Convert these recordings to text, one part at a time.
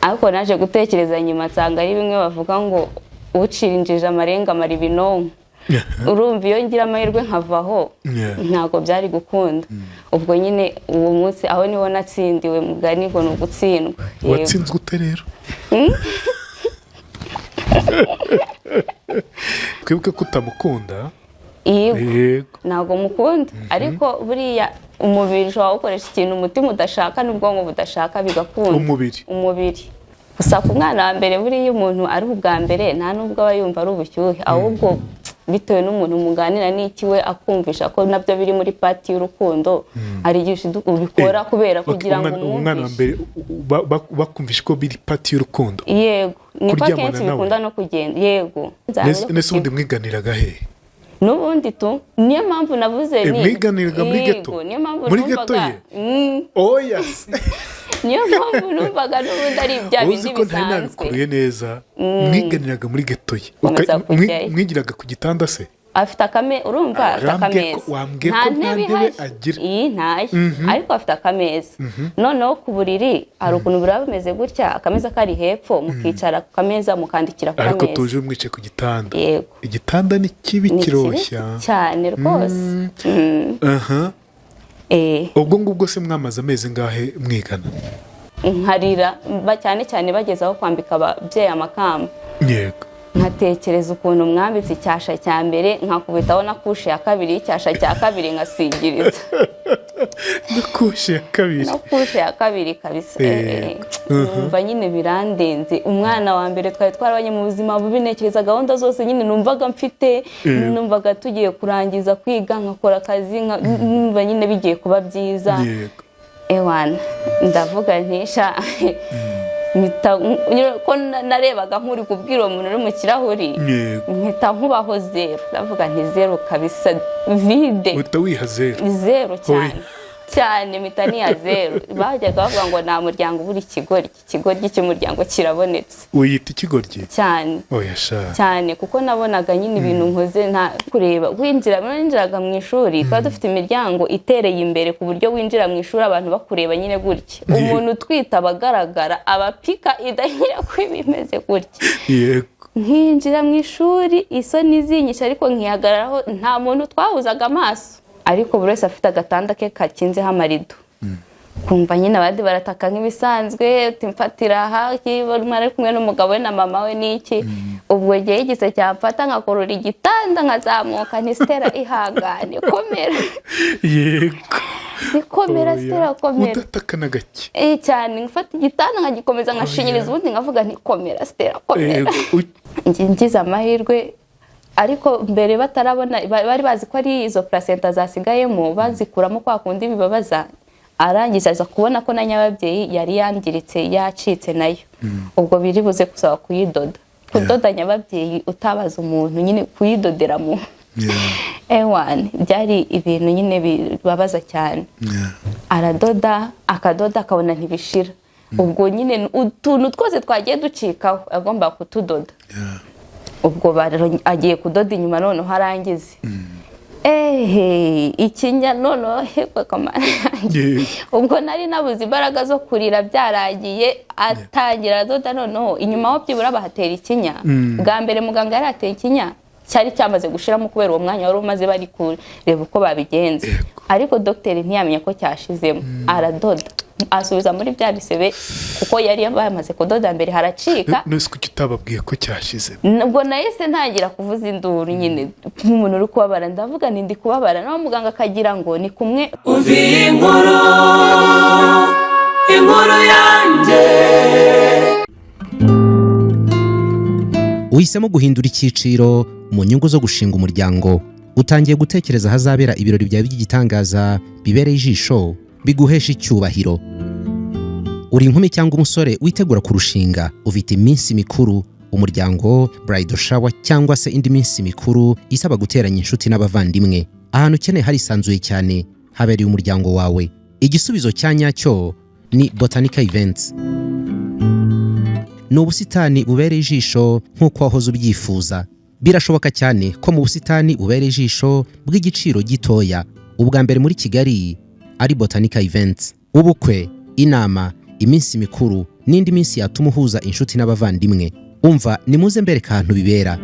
ariko naje gutekereza nyuma nsanga ari bimwe bavuga ngo ucirinjije amarenga mari binonko. Urumva iyo ngira amahirwe nkavaho ntago byari gukunda. Ubwo nyine uwo munsi aho niho natsindiwe mugani ngo no gutsindwa. Watsinzwe ute rero? Kwibuke kutamukunda? Yego. Nago mukunda ariko buriya umubiri wawe ukoresha ikintu umutima udashaka n'ubwonko budashaka bigakunda. Umubiri. Gusa ku mwana wa mbere buriya umuntu ari ubwa mbere nta nubwo aba yumva ari ubushyuhe ahubwo bitewe n'umuntu muganira n'iki we akumvisha ko nabyo biri muri party y'urukundo ari gisho ubikora kubera kugira ngo umwana wa mbere bakumvisha ko biri party y'urukundo. Yego. Niko kenshi bikunda no kugenda. Yego. Nese undi mwiganiraga he? Nubundi tu niyo mpamvu navuze ni mwiganiraga muri geto. Muri geto ye. Oh yes. Niyo mpamvu numvaga n'ubundi ari ibya bindi bisanzwe. Uzi ko ntari nabikuruye neza. Mwiganiraga muri geto ye. Mwigiraga ku gitanda se? Afite urumva afite akameza. Nta ntebe agira. Ntayo. Ariko afite akameza. Noneho ku buriri hari ukuntu buraba bumeze gutya akameza kari hepfo mukicara ku kameza mukandikira ku kameza. Ariko tuje mwice ku gitanda. Yego. Igitanda ni kibi kiroshya. Cyane rwose. Ubwo ngubwo se mwamaze amezi ngahe mwigana? Nkarira cyane cyane bageze aho kwambika ababyeyi amakamba. Yego. Nkatekereza ukuntu mwambitse icyasha cya mbere nkakubitaho na kushe ya kabiri icyasha cya kabiri ngasigiriza. Na kushe ya kabiri kabisa. Numva nyine birandenze. Umwana wa mbere twari twarabanye mu buzima bubi nekereza gahunda zose nyine numvaga mfite numvaga tugiye kurangiza kwiga nkakora akazi numva nyine bigiye kuba byiza. Ewana ndavuga ntisha ko narebaga nk'uri kubwira uwo muntu uri mu kirahuri mpita nkubaho zero. Ndavuga nti zero kabisa vide. Uhita wiha zero cyane mpita niya zero. Bajyaga bavuga ngo nta muryango ubura ikigoryi cy'umuryango kirabonetse. Uyita ikigoryi? Cyane. Oya sha. Cyane kuko nabonaga nyine ibintu nkoze nta kureba. Winjiraga mu ishuri twari dufite imiryango itereye imbere ku buryo winjira mu ishuri abantu bakureba nyine gutya. Umuntu twita abagaragara abapika idahira ko bimeze gutya. Yego. Nkinjira mu ishuri isoni zinyisha ariko nkihagararaho nta muntu twahuzaga amaso. Ariko buri wese afite agatanda ke kakinzeho amarido. Kumva nyine abandi barataka nk'ibisanzwe utimfatira aha ari kumwe n'umugabo we na mama we n'iki. Ubwo gihe yigise cyamfata ngakorora igitanda nkazamuka nti Stella ihangane komera. Yego. Nikomera Stella komera. Udataka na gake. Cyane ngafata igitanda nkagikomeza ngashinyiriza ubundi ngavuga nti komera Stella komera. Ngize amahirwe ariko mbere batarabona bari bazi ko ari izo placenta zasigayemo bazikuramo kwa kundi bibabaza. Arangiza aza kubona ko na nyababyeyi yari yangiritse yacitse nayo. Ubwo biri buze kusaba kuyidoda. Kudoda nyababyeyi utabaza umuntu nyine kuyidodera mu. Ewan byari ibintu nyine bibabaza cyane. Aradoda akadoda akabona ntibishira. Ubwo nyine utuntu twose twagiye ducikaho agomba kutudoda. Ubwo agiye kudoda inyuma none harangize. Ikinya none hekwe kamana. Ubwo nari nabuze imbaraga zo kurira byaragiye atangira doda none inyuma ho byibura bahatera ikinya. Bwa mbere muganga yari ateye ikinya cyari cyamaze gushiramo kubera uwo mwanya wari umaze bari kureba uko babigenza. Ariko docteur ntiyamenye ko cyashizemo. Aradoda asubiza muri bya bisebe kuko yari yamaze kudoda mbere haracika. Nese kuki utababwiye ko cyashize? Ubwo nahise ntangira kuvuza induru nyine nk'umuntu uri kubabara ndavuga ndi kubabara naho muganga akagira ngo ni kumwe uvi inkuru yanjye. Uhisemo guhindura icyiciro mu nyungu zo gushinga umuryango. Utangiye gutekereza hazabera ibirori byawe by'igitangaza bibereye ijisho biguhesha icyubahiro. Uri inkumi cyangwa umusore witegura kurushinga, ufite iminsi mikuru, umuryango, bridal shower cyangwa se indi minsi mikuru isaba guteranya inshuti n'abavandimwe. Ahantu ukeneye harisanzuye cyane habereye umuryango wawe. Igisubizo cya nyacyo ni Botanica Events. Ni ubusitani bubereye ijisho nk'uko wahoze ubyifuza. Birashoboka cyane ko mu busitani bubereye ijisho bw'igiciro gitoya ubwa mbere muri Kigali ari Botanica Events. Ubukwe, inama, iminsi mikuru n'indi minsi yatuma uhuza inshuti n'abavandimwe. Umva nimuze mbereka ahantu bibera.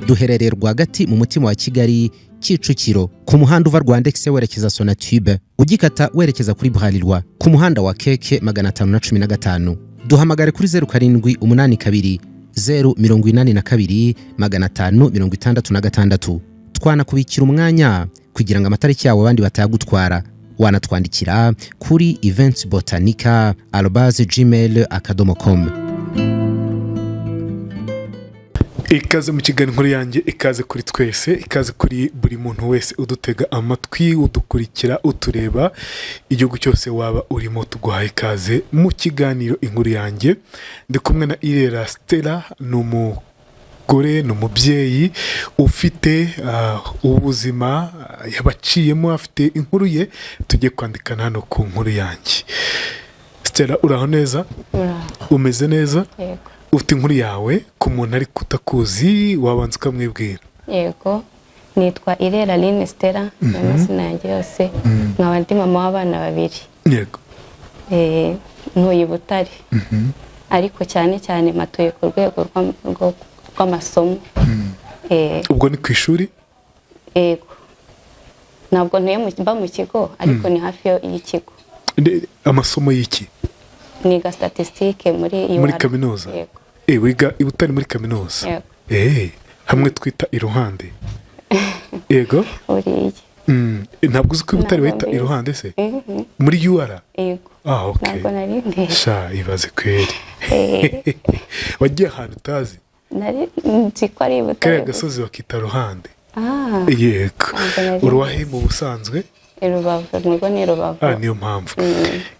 Duherereye rwagati mu mutima wa Kigali, Kicukiro, ku muhanda uva Rwandex werekeza Sonatube, ugikata werekeza kuri Bralirwa, ku muhanda wa Keke 515. Duhamagare kuri 0782 082 566. Twanakubikira umwanya kugira ngo amatariki yawe abandi batayagutwara. Wanatwandikira kuri eventsbotanica@gmail.com. Ikaze mu kiganiro Inkuru yanjye, ikaze kuri twese, ikaze kuri buri muntu wese udutega amatwi, udukurikira, utureba, igihugu cyose waba urimo tuguhaye ikaze mu kiganiro Inkuru yanjye. Ndi kumwe na Irera Stella, n'umugore n'umubyeyi ufite ubuzima yabaciyemo, afite inkuru ye tugiye kwandikana hano ku Nkuru yanjye. Stella, uraho neza? Umeze neza? Yego. Ufite inkuru yawe ku muntu ari kutakuzi, wabanza ukamwibwira? Yego, nitwa Irera Line Stella, amazina yanjye yose. Nkaba ndi mama w'abana babiri. Yego. Ntuye Butare. Ariko cyane cyane matuye ku rwego rw'amasomo. Ubwo ni ku ishuri? Yego. Ntabwo ntuye mba mu kigo, ariko ni hafi y'ikigo. Amasomo y'iki? Niga statistique muri kaminuza? Yego. Wiga i Butare muri kaminuza? Yego. Hamwe twita iruhande. Yego. Uriye. Ntabwo uzi ko i Butare wita iruhande se? Muri UR? Yego. Okay. Ntabwo nari ndende. Sha, ibaze kweri. Wagiye ahantu utazi? Nzi ko ari i Butare. Kariya gasozi bakita Ruhande. Yego. Uruwahe mu busanzwe? Rubavu, nubwo ni Rubavu. Niyo mpamvu.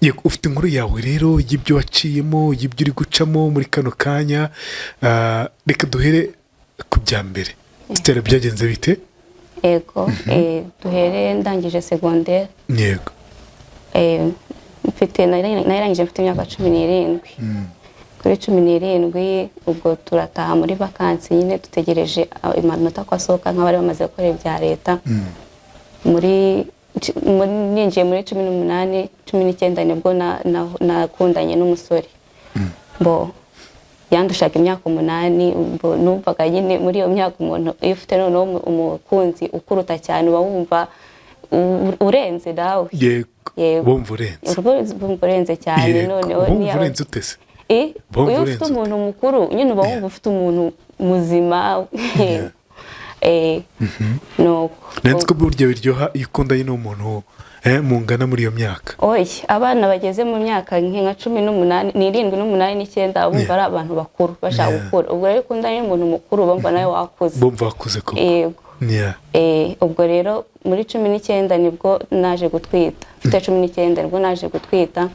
Yego, ufite inkuru yawe rero y'ibyo waciyemo, y'ibyo uri gucamo muri kano kanya. Reka duhere ku bya mbere. Stella, byagenze bite? Yego, duhere ndangije secondaire. Yego. Narangije mfite imyaka 17. Kuri 17 ubwo turataha muri vakansi, nyine dutegereje amanota ko asohoka nk'abari bamaze gukora ibya leta. Ninjiye muri 18, 19 nibwo nakundanye n'umusore. Yandushaga imyaka 8. Numvaga nyine muri iyo myaka umuntu iyo ufite noneho umukunzi ukuruta cyane uba wumva urenze dawe. Yego. Bumva urenze cyane. Noneho bumva urenze utese? Iyo ufite umuntu mukuru nyine uba wumva ufite umuntu muzima. Nzi ko burya biryoha iyo ukundanye n'umuntu mungana muri iyo myaka. Abana bageze mu myaka nka 18, 7, 8, 9 bumva ari abantu bakuru bashaka gukura. Ubwo rero ukundanye n'umuntu mukuru bumva nawe wakuze. Bumva wakuze koko. Yego. Ubwo rero muri 19 nibwo naje gutwita. Mfite 19 nibwo naje gutwita.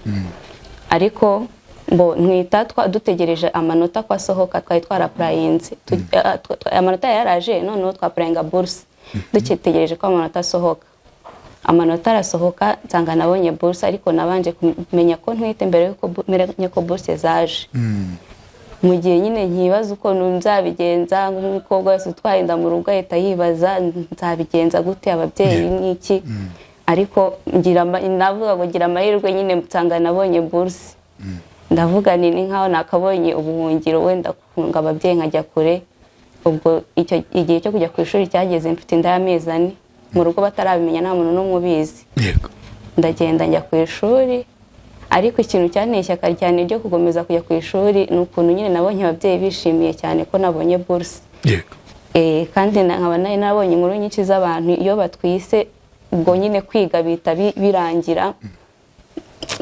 Ariko ntwita dutegereje amanota ko asohoka, twari twarapurayinze. Amanota yaraje, noneho twapurayinga buruse. Dutegereje ko amanota asohoka. Amanota arasohoka, nsanga nabonye buruse, ariko nabanje kumenya ko ntwite mbere yuko menya ko buruse zaje. Mu gihe nyine nkibaza uko nzabigenza, nk'umukobwa wese utwaye inda mu rugo ahita yibaza nzabigenza gute, ababyeyi n'iki. Ariko navuga ngo ngira amahirwe, nyine nsanga nabonye buruse. Ndavuga ni nkaho nakabonye ubuhungiro, wenda kunga ababyeyi nkajya kure. Ubwo igihe cyo kujya ku ishuri cyageze, mfite inda y'amezi 4 mu rugo batarabimenya, nta muntu n'umwe ubizi. Yego. Ndagenda njya ku ishuri, ariko ikintu cyanteye ishyaka cyane ryo kugomeza kujya ku ishuri ni ukuntu nyine nabonye ababyeyi bishimiye cyane ko nabonye buruse. Yego. Kandi nkaba nabonye inkuru nyinshi z'abantu iyo batwise ubwo nyine kwiga bita birangira,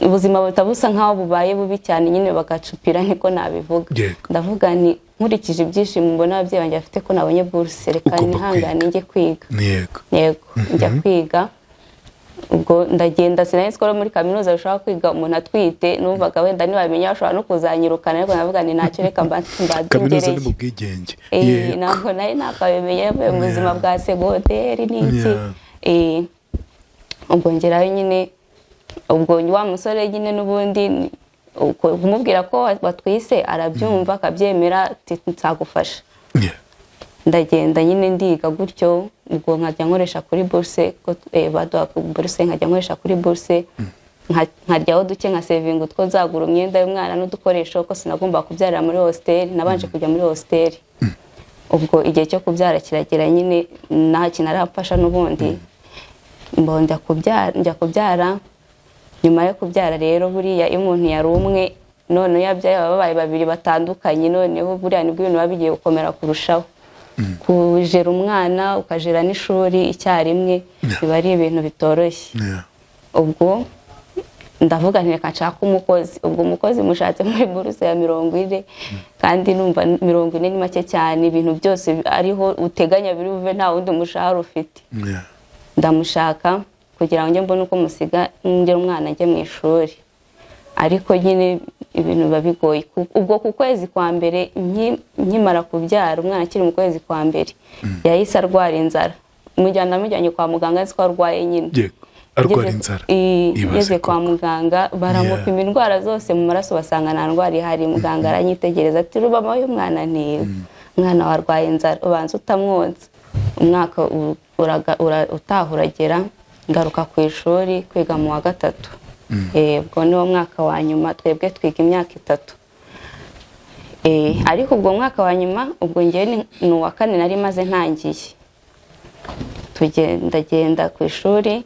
ubuzima butabusa nkaho bubaye bubi cyane, nyine bagacupira, niko nabivuga. Ndavuga ni nkurikije ibyishimo mbona ababyeyi banjye bafite ko nabonye buruse, reka nihangane njye kwiga. Yego. Njya kwiga. Ubwo ndagenda, sinari ko muri kaminuza bishobora kwiga umuntu atwite. Numvaga wenda nibamenya bashobora no kuzanyirukana, ariko navuga ni ntacyo, reka mbazingereye. Kaminuza ni mu bwigenge. Ntabwo nari nakabimenya mu buzima bwa segonderi n'iki. Ubwo ngerayo nyine, ubwo wa musore nyine n'ubundi kumubwira ko batwise arabyumva, akabyemera, nzagufasha. Ndagenda nyine ndiga gutyo. Ubwo nkajya nkoresha kuri buruse, baduha buruse, nkajya nkoresha kuri buruse. nkaryaho duke nka saving utwo nzagura imyenda y'umwana n'udukoresho ko sinagomba kubyarira muri hostel nabanje kujya muri hostel ubwo igihe cyo kubyara kiragera nyine nta kintu arafasha n'ubundi njya kubyara nyuma yo kubyara rero buriya iyo umuntu yari umwe none yabyaye babaye babiri batandukanye noneho buriya nibwo ibintu biba bigiye gukomera kurushaho kujera umwana ukajera n'ishuri icyarimwe biba ari ibintu bitoroshye ubwo ndavuga nti reka nshaka umukozi ubwo umukozi mushatse muri buruse ya 40 kandi numva 40 ni make cyane ibintu byose ariho uteganya biri buve nta wundi mushahara ufite ndamushaka kugira ngo njye mbone uko musiga ngera umwana njye mu ishuri ariko nyine ibintu biba bigoye ubwo ku kwezi kwa mbere nkimara kubyara umwana akiri mu kwezi kwa mbere yahise arwara inzara mujyanye kwa muganga nzi ko arwaye nyine arwara inzara yeze kwa muganga baramupima indwara zose mu maraso basanga nta ndwara ihari muganga aranyitegereza ati rubama y'umwana ntiwe umwana warwaye inzara ubanza utamwonsa umwaka utahuragera ngaruka ku ishuri kwiga mu wa 3 ubwo niwo mwaka wa nyuma twebwe twiga imyaka 3 ariko ubwo mwaka wa nyuma ubwo ngiye ni uwa 4 nari maze ntangiye ndagenda ku ishuri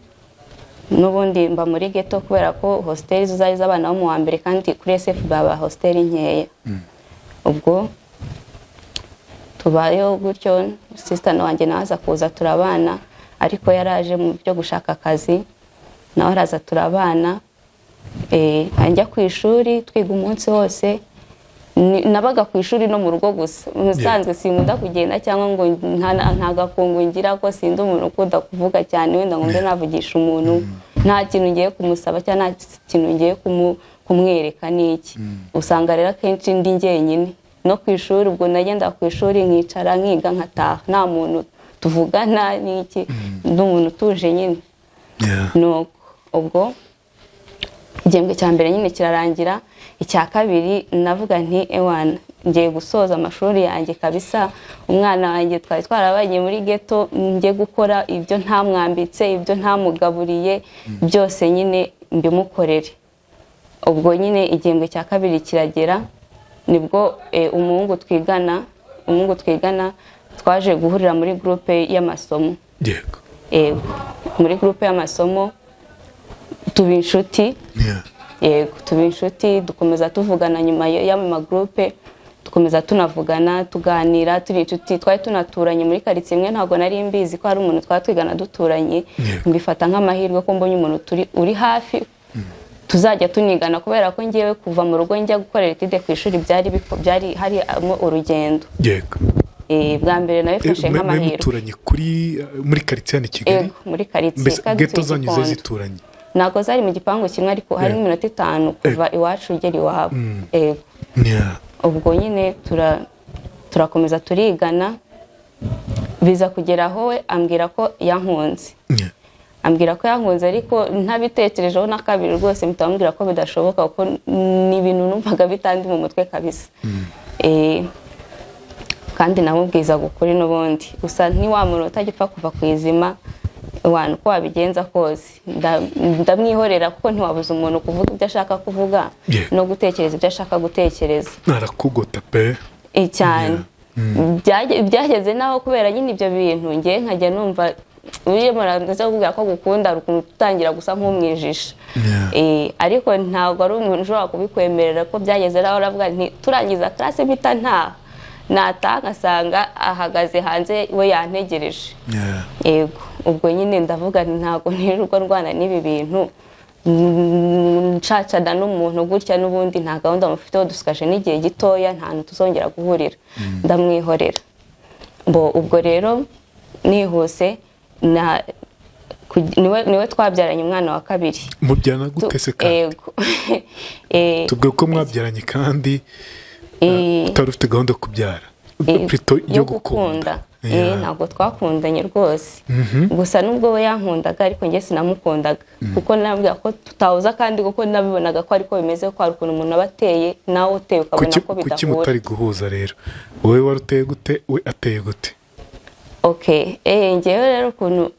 n'ubundi mba muri ghetto kubera ko hostel zari z'abana bo mu wa mbere kandi kuri SF baba hostel nkeya ubwo tubayo gutyo sister wanjye naza kuza turabana ariko yaraje mu byo gushaka akazi nawe araza turabana njya ku ishuri twiga umunsi wose nabaga ku ishuri no mu rugo gusa musanzwe sinkunda kugenda cyangwa ngo nta gakungu ngira ko sindi umuntu ukunda kuvuga cyane wenda ngo mbe navugisha umuntu nta kintu ngiye kumusaba cyangwa nta kintu ngiye kumwereka n'iki usanga rero akenshi ndi njyenyine no ku ishuri ubwo nagenda ku ishuri nkicara nkiga nkataha nta muntu tuvugana n'iki n'umuntu utuje nyine nuko ubwo igihembwe cya mbere nyine kirarangira icya kabiri navuga nti ewana ngiye gusoza amashuri yanjye kabisa umwana wanjye twari twarabanye muri ghetto ngiye gukora ibyo ntamwambitse ibyo ntamugaburiye byose nyine mbimukorere ubwo nyine igihembwe cya kabiri kiragera nibwo umuhungu twigana twaje guhurira muri groupe y'amasomo muri groupe y'amasomo tuba inshuti tuba inshuti dukomeza tuvugana nyuma y'ama groupe dukomeza tunavugana tuganira turi inshuti twari tunaturanye muri quartier imwe ntago nari mbizi ko hari umuntu twatwigana duturanye mbifata nk'amahirwe ko mbonye umuntu uri hafi tuzajya tunigana kubera ko ngiye kuva mu rugo njya gukorera etide ku ishuri byari hari urugendo bwa mbere nabifashe nk'amahirwe muturanye muri quartier ya Kigali muri quartier ghetto zanyu zituranye nako zari mu gipangu kimwe ariko hari iminota 5 kuva iwacu ugera iwabo ubwo nyine turakomeza turigana biza kugeraho we ambwira ko yankunze ariko ntabitekerejeho na kabiri rwose mpitambwira ko bidashoboka kuko ni ibintu numvaga bitandi mu mutwe kabisa kandi namubwiza gukuri n'ubundi gusa ntiwamuro utagipfa kuva ku izima wana ko wabigenza kose ndamwihorera kuko ntiwabuza umuntu kuvuga ibyo ashaka kuvuga no gutekereza ibyo ashaka gutekereza narakugota pe cyane byageze naho kubera nyine ibyo bintu ngiye nkajya numva uye muranze kuvuga ko gukunda rukuntu tutangira gusa nk'umwijisha ariko ntabwo ari umuntu ushobora kubikwemerera ko byageze naho aravuga nti turangiza classe bita natanga sanga ahagaze hanze we yantegereje yego ubwo nyine ndavuga ntago ntirirwa rwana n'ibi bintu ncacada n'umuntu gutya n'ubundi nta gahunda mufiteho dusukaje n'igihe gitoya nta hantu tuzongera guhurira ndamwihorera ubwo rero nihuse niwe twabyaranye umwana wa kabiri mubyana gute se kandi tubwe ko mwabyaranye kandi utari ufite gahunda yo kubyara yo gukunda ntabwo twakundanye rwose gusa nubwo we yankundaga ariko njye sinamukundaga kuko nabwira ko tutahuza kandi kuko nabibonaga ko ariko bimeze ko hari ukuntu umuntu aba ateye nawe uteye ukabona ko bidahura kuki mutari guhuza rero wowe wari uteye gute we ateye gute ngewe rero ukuntu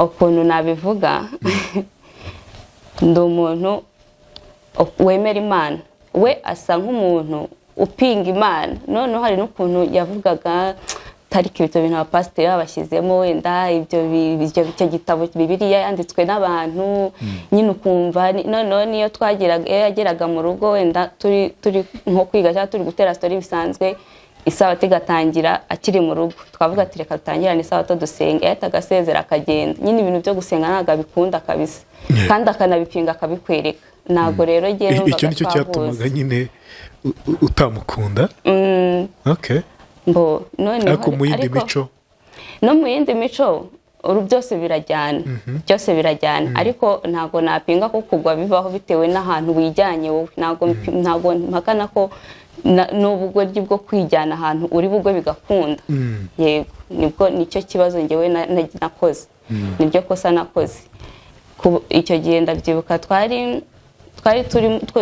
ukuntu nabivuga ndi umuntu wemera Imana, we asa nk'umuntu upinga Imana. Noneho hari n'ukuntu yavugaga tariki ibyo bintu abapasiteri babashyizemo, wenda icyo gitabo Bibiliya yanditswe n'abantu, nyine ukumva. Noneho niyo yageraga mu rugo, wenda turi nko kwiga cyangwa turi gutera story bisanzwe, isabato igatangira akiri mu rugo, twavuga ati reka dutangirane isabato dusenge, ahita agasezera akagenda. Nyine ibintu byo gusenga ntabwo abikunda kabisa, kandi akanabipinga akabikwereka. Ntabwo rero ngiye numvaga icyo nicyo cyatumaga nyine utamukunda. Okay. Ariko mu yindi mico, no mu yindi mico byose birajyana, byose birajyana. Ariko ntabwo napinga ko kugwa bibaho bitewe n'ahantu wijyanye wowe. Ntabwo mpakana ko n'ubugoryi bwo kwijyana ahantu uri bugwe bigakunda. Yego, nibwo nicyo kibazo ngewe nakoze, nibyo kosa nakoze. Icyo gihe ndabyibuka twari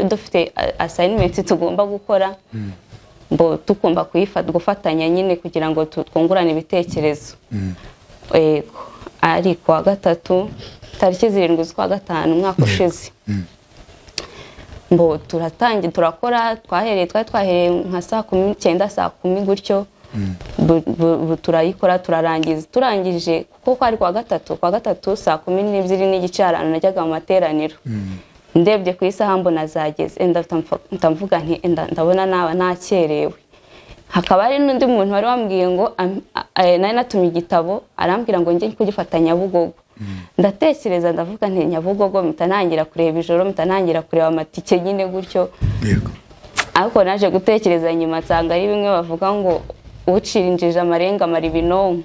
dufite assignment tugomba gukora, tukumva gufatanya nyine kugira ngo twungurane ibitekerezo. Yego, ari kuwa gatatu tariki 7 z'ukwa gatanu umwaka ushize, turatangira turakora. Twahereye nka saa 9 saa 10 gutyo, turayikora turarangiza. Turangije kuko kwari kuwa gatatu saa 12 n'igice ahantu najyaga mu materaniro. Ndebye ku isaha mbona zageze, ndamvuga nti ndabona naba nakerewe. Hakaba hari n'undi muntu wari wambwiye ngo nari natumye igitabo, arambwira ngo njye kugifatanya Nyabugogo. Ndatekereza ndavuga nti Nyabugogo mitanangira kureba ijoro, mitanangira kureba amatike nyine gutyo. Yego. Ariko naje gutekereza nyuma nsanga ari bimwe bavuga ngo ucirinjije amarenga mara ibinonko.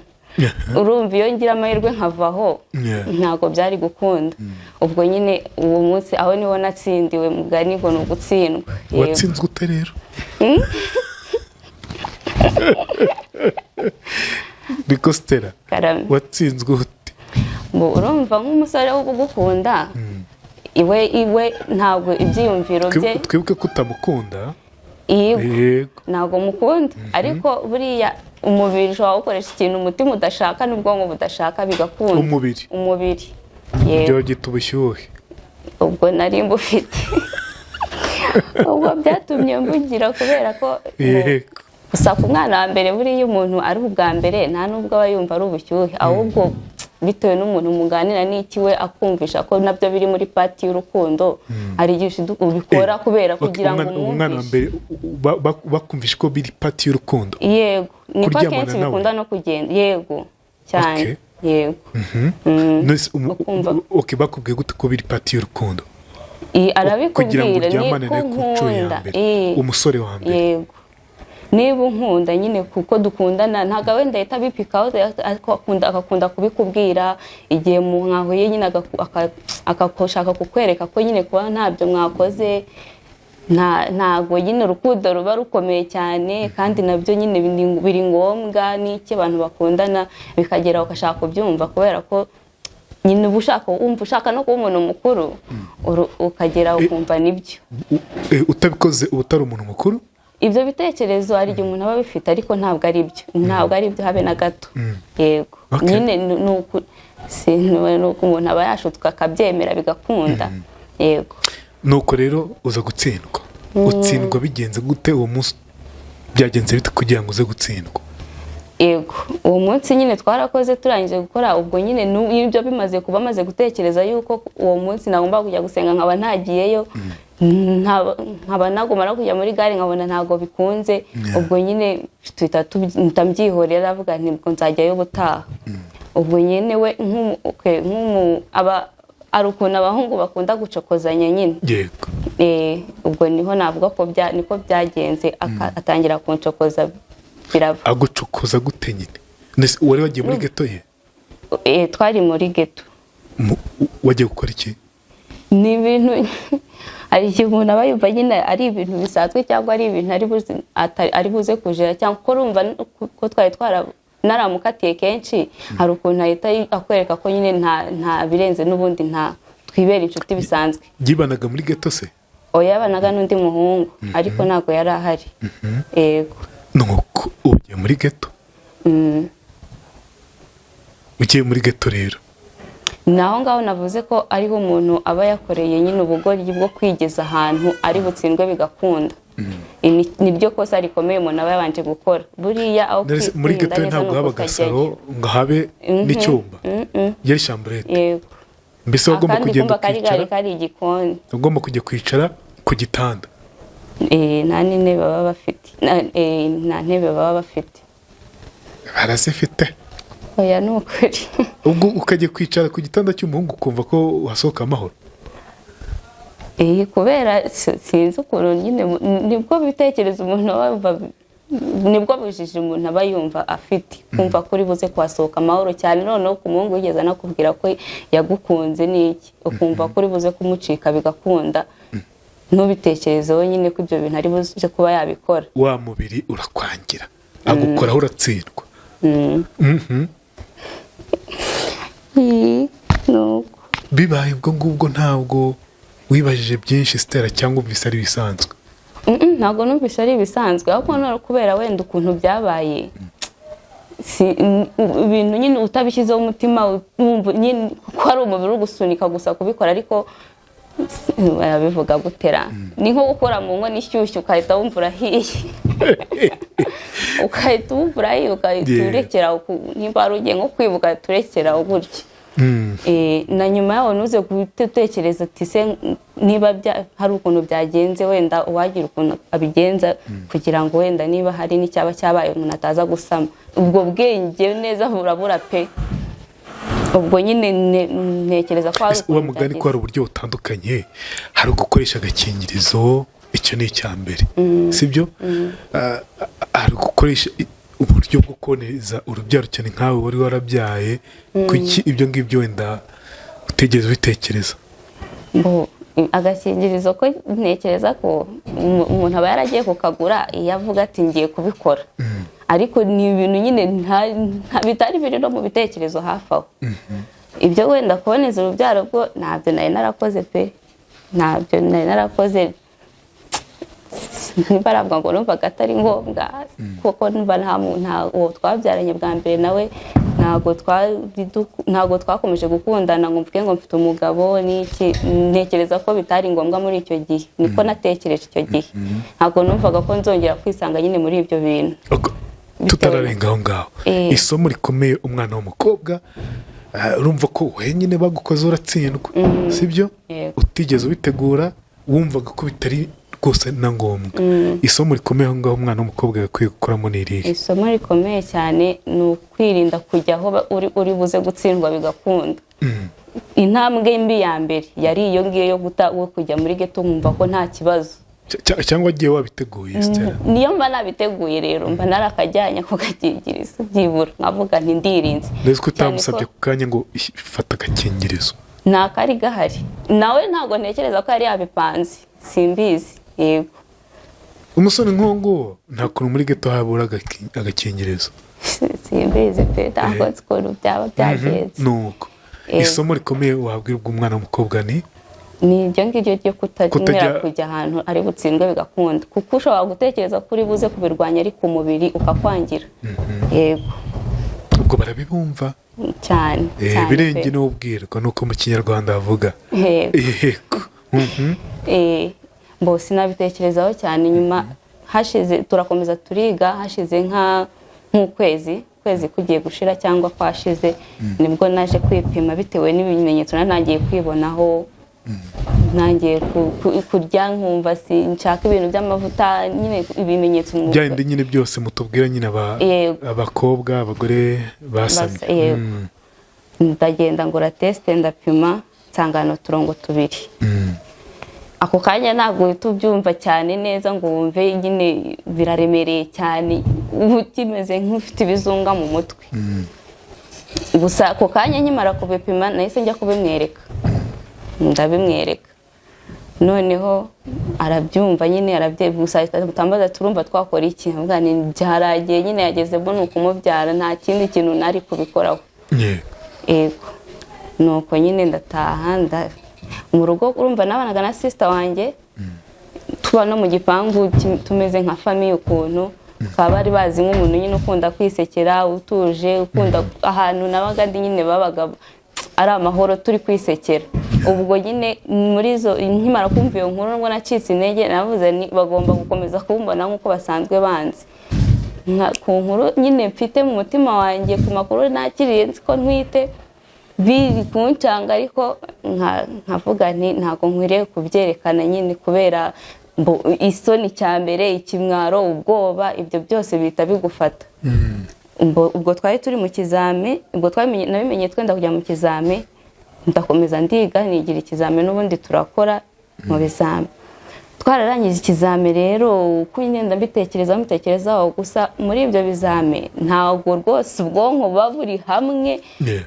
Urumva iyo ngira amahirwe nkavaho ntabwo byari gukunda. Ubwo nyine uwo munsi aho niho natsindiwe, mugani ngo nugutsindwa. Watsinzwe ute rero? Bikostera watsinzwe ute? Urumva nk'umusore wo kugukunda, iwe ntabwo ibyiyumviro bye. Twibuke ko utamukunda. Yego, ntabwo mukunda. Ariko buriya umubiri ushobora gukoresha ikintu umutima udashaka n'ubwonko budashaka bigakunda. Umubiri yego, gita ubushyuhe. Ubwo nari mbufite. Ubwo byatumye mbugira kubera ko gusa ku mwana wa mbere buriya umuntu ari ubwa mbere nta nubwo aba yumva ari ubushyuhe, ahubwo bitewe n'umuntu muganira n'iki we akumvisha ko nabyo biri muri pati y'urukundo. Hari igihe ubikora kubera kugira ngo umwana wa mbere bakumvisha ko biri pati y'urukundo. Yego, niko kenshi bikunda no kugenda. Yego cyane. Yego. Okay, bakubwiye gute ko biri pati y'urukundo? Arabikubwira ni umusore wa mbere. Yego, niba unkunda nyine kuko dukundana, ntago wenda ahita bipikaho, akakunda kubikubwira igihe mwahuye nyine akakoshaka kukwereka ko nyine kuba ntabyo mwakoze. Ntago nyine urukundo ruba rukomeye cyane, kandi nabyo nyine biri ngombwa n'iki abantu bakundana bikagera ukashaka kubyumva, kubera ko nyine ushaka no kuba umuntu mukuru ukagera ukumva nibyo. Utabikoze utari umuntu mukuru? Ibyo bitekerezo hari igihe umuntu aba bifite, ariko ntabwo ari byo habe na gato. Yego, nyine nuko umuntu aba yashutswe akabyemera bigakunda. Yego. Nuko rero uza gutsindwa. Utsindwa bigenze gute uwo munsi? Byagenze bite kugira ngo uze gutsindwa? Yego, uwo munsi nyine twarakoze turangije gukora. Ubwo nyine ibyo bimaze kuba maze gutekereza yuko uwo munsi nagomba kujya gusenga, nkaba ntagiyeyo, nkaba nagomba no kujya muri gare nkabona ntago bikunze. Ubwo nyine ndabyihorera, avuga nti ngo nzajyayo gutaha. Ubwo nyine we ari ukuntu abahungu bakunda gucokozanya nyine. Yego. Ubwo niho navuga ko niko byagenze, atangira kuncokoza birava. Agucokoza gute nyine? Wari wagiye muri geto ye? Twari muri geto. Wagiye gukora iki? Ni ibintu hari igihe umuntu aba yumva nyine ari ibintu bisanzwe, cyangwa ari ibintu ari buze kujera, cyangwa ko urumva ko twari naramukatiye kenshi. Hari ukuntu ahita akwereka ko nyine nta birenze, n'ubundi nta twibera inshuti bisanzwe. Yibanaga muri geto se? Oya, yabanaga n'undi muhungu, ariko ntabwo yari ahari. Yego. Nuko ugiye muri geto? Ugiye muri geto rero naho ngaho navuze ko ariho umuntu aba yakoreye nyine ubugoryi bwo kwigeza ahantu ari butsindwe bigakunda. Niryo kosa rikomeye umuntu aba yabanje gukora buriya aho muri geto ntabwo haba gasaro ngo habe n'icyumba yari chambrette. Yego, mbese wagomba kugenda kwicara, kari igikoni, ugomba kujya kwicara ku gitanda. nta n'intebe baba bafite, nta ntebe baba bafite. Barazifite? Oya, ni ukuri. Ubwo ukajya kwicara ku gitanda cy'umuhungu ukumva ko hasohoka amahoro? Kubera sinzi ukuntu nyine nibwo bitekereza umuntu aba, nibwo bujije umuntu aba yumva afite, kumva kuri buze kwasohoka amahoro cyane. Noneho ku muhungu wigeze anakubwira ko yagukunze n'iki, ukumva kuri buze kumucika bigakunda, ntubitekerezeho nyine ko ibyo bintu ari buze kuba yabikora. Wa mubiri urakwangira, agukoraho uratsindwa. Nuko bibaye ubwo ngubwo ntabwo wibajije byinshi Stella, cyangwa ubise ari bisanzwe? Ntabwo numvise ari ibisanzwe, ahubwo no kubera wenda ukuntu byabaye, ibintu nyine utabishyizeho umutima, nyine ko ari umubiri ugusunika gusa kubikora. Ariko barabivuga gutera, ni nko gukora mu nkono ishyushyu ukahita wumva urahiye, ukahita wumva urahiye, ukahita urekera, niba wari ugiye nko kwibuka turekera gutya. Na nyuma yaho nuze gutekereza ati se niba hari ukuntu byagenze, wenda uwagira ukuntu abigenza kugira ngo wenda niba hari n'icyaba cyabaye umuntu ataza gusama. Ubwo bwenge neza burabura pe. Ubwo nyine ntekereza ko hari uwo mugani ko hari uburyo butandukanye, hari gukoresha agakingirizo, icyo ni icya mbere, sibyo? Hari gukoresha uburyo bwo koneza urubyaro cyane nkawe wari warabyaye. Kuki ibyo ngibyo wenda utegereza ubitekereza? Agakingirizo ko ntekereza ko umuntu aba yaragiye kukagura iyo avuga ati ngiye kubikora, ariko ni ibintu nyine bitari biri no mu bitekerezo hafi aho. Ibyo wenda kuboneza urubyaro bwo ntabyo nari narakoze pe, ntabyo nari narakoze. Ntibaravuga ngo numvaga atari ngombwa, kuko numva uwo twabyaranye bwa mbere nawe ntabwo twakomeje gukundana ngo mvuge ngo mfite umugabo n'iki. Ntekereza ko bitari ngombwa muri icyo gihe, niko natekereje icyo gihe. Ntabwo numvaga ko nzongera kwisanga nyine muri ibyo bintu. Tutararenga aho ngaho, isomo rikomeye umwana w'umukobwa, urumva ko wenyine bagukoze uratsindwa, sibyo? Utigeze ubitegura, wumvaga ko bitari rwose na ngombwa. Isomo rikomeye aho ngaho umwana w'umukobwa yakwiye gukoramo ni irihe? Isomo rikomeye cyane ni ukwirinda kujya aho uri buze gutsindwa bigakunda. Intambwe mbi ya mbere yari iyo ngiyo yo kujya muri geto nkumva ko nta kibazo. Cyangwa agiye wabiteguye Stella? Niyo mba nabiteguye rero, mba narakajyanye ako gakingirizo byibura, nkavuga nti ndirinze. Mbese ko utamusabye ku kanya ngo fata agakingirizo? Nta kari gahari, nawe ntabwo ntekereza ko yari yabipanze, simbizi. Yego, umusore nk'uwo nta kuntu muri geto habura agakingirizo? Simbizi pe, ntabwo nzi ukuntu byaba byagenze. Nuko isomo rikomeye wabwirwa umwana w'umukobwa ni iryo ngiryo ryo kutajya kujya ahantu ari butsindwe bigakunda, kuko ushobora gutekereza ko uri buze kubirwanya ariko umubiri ukakwangira. Yego, ubwo barabibumva cyane. Birenge n'ubwirwa nuko mu kinyarwanda bavuga. Yego. Bose nabitekerezaho cyane. Nyuma hashize turakomeza turiga, hashize nk'ukwezi kugiye gushira cyangwa kwashize, nibwo naje kwipima bitewe n'ibimenyetso natangiye kwibonaho. Nangiye kurya nkumva sinshaka ibintu by'amavuta, nyine ibimenyetso mu byandi nyine byose mutubwira nyine abakobwa abagore basamye. Ndagenda ngora test, ndapima nsangano turongo tubiri. Ako kanya ntabwo tubyumva cyane neza ngo wumve nyine biraremereye cyane, ukimeze nk'ufite ibizunga mu mutwe. Gusa ako kanya nkimara kubipima nahise njya kubimwereka, ndabimwereka. Noneho arabyumva nyine, gusa gutambaza turumva twakora iki. Avuga ni byaragiye nyine, yagezemo ni ukumubyara, nta kindi kintu nari kubikoraho. Yego, nuko nyine ndataha mu rugo. Urumva nabanaga na sister wanjye, tuba no mu gipangu tumeze nka famille ukuntu. Bakaba bari bazi nk'umuntu nyine ukunda kwisekera, utuje, ukunda ahantu nabaga ndi nyine babaga ari amahoro turi kwisekera. Ubwo nyine muri zo nkimara kumva iyo nkuru ngo nacitse intege, navuze ni bagomba gukomeza kumbona nk'uko basanzwe banzi. Ku nkuru nyine mfite mu mutima wanjye, ku makuru nakiriye ko ntwite biri kuncanga, ariko nkavuga nti ntago nkwiriye kubyerekana nyine kubera isoni cyambere, ikimwaro, ubwoba, ibyo byose bihita bigufata. Ubwo twari turi mu kizame, ubwo nabimenye twenda kujya mu kizame, ndakomeza ndiga nigira ikizame n'ubundi turakora mu bizame. Twararangije ikizame rero uko nyenda mbitekerezaho, gusa muri ibyo bizame ntago rwose ubwonko buba buri hamwe,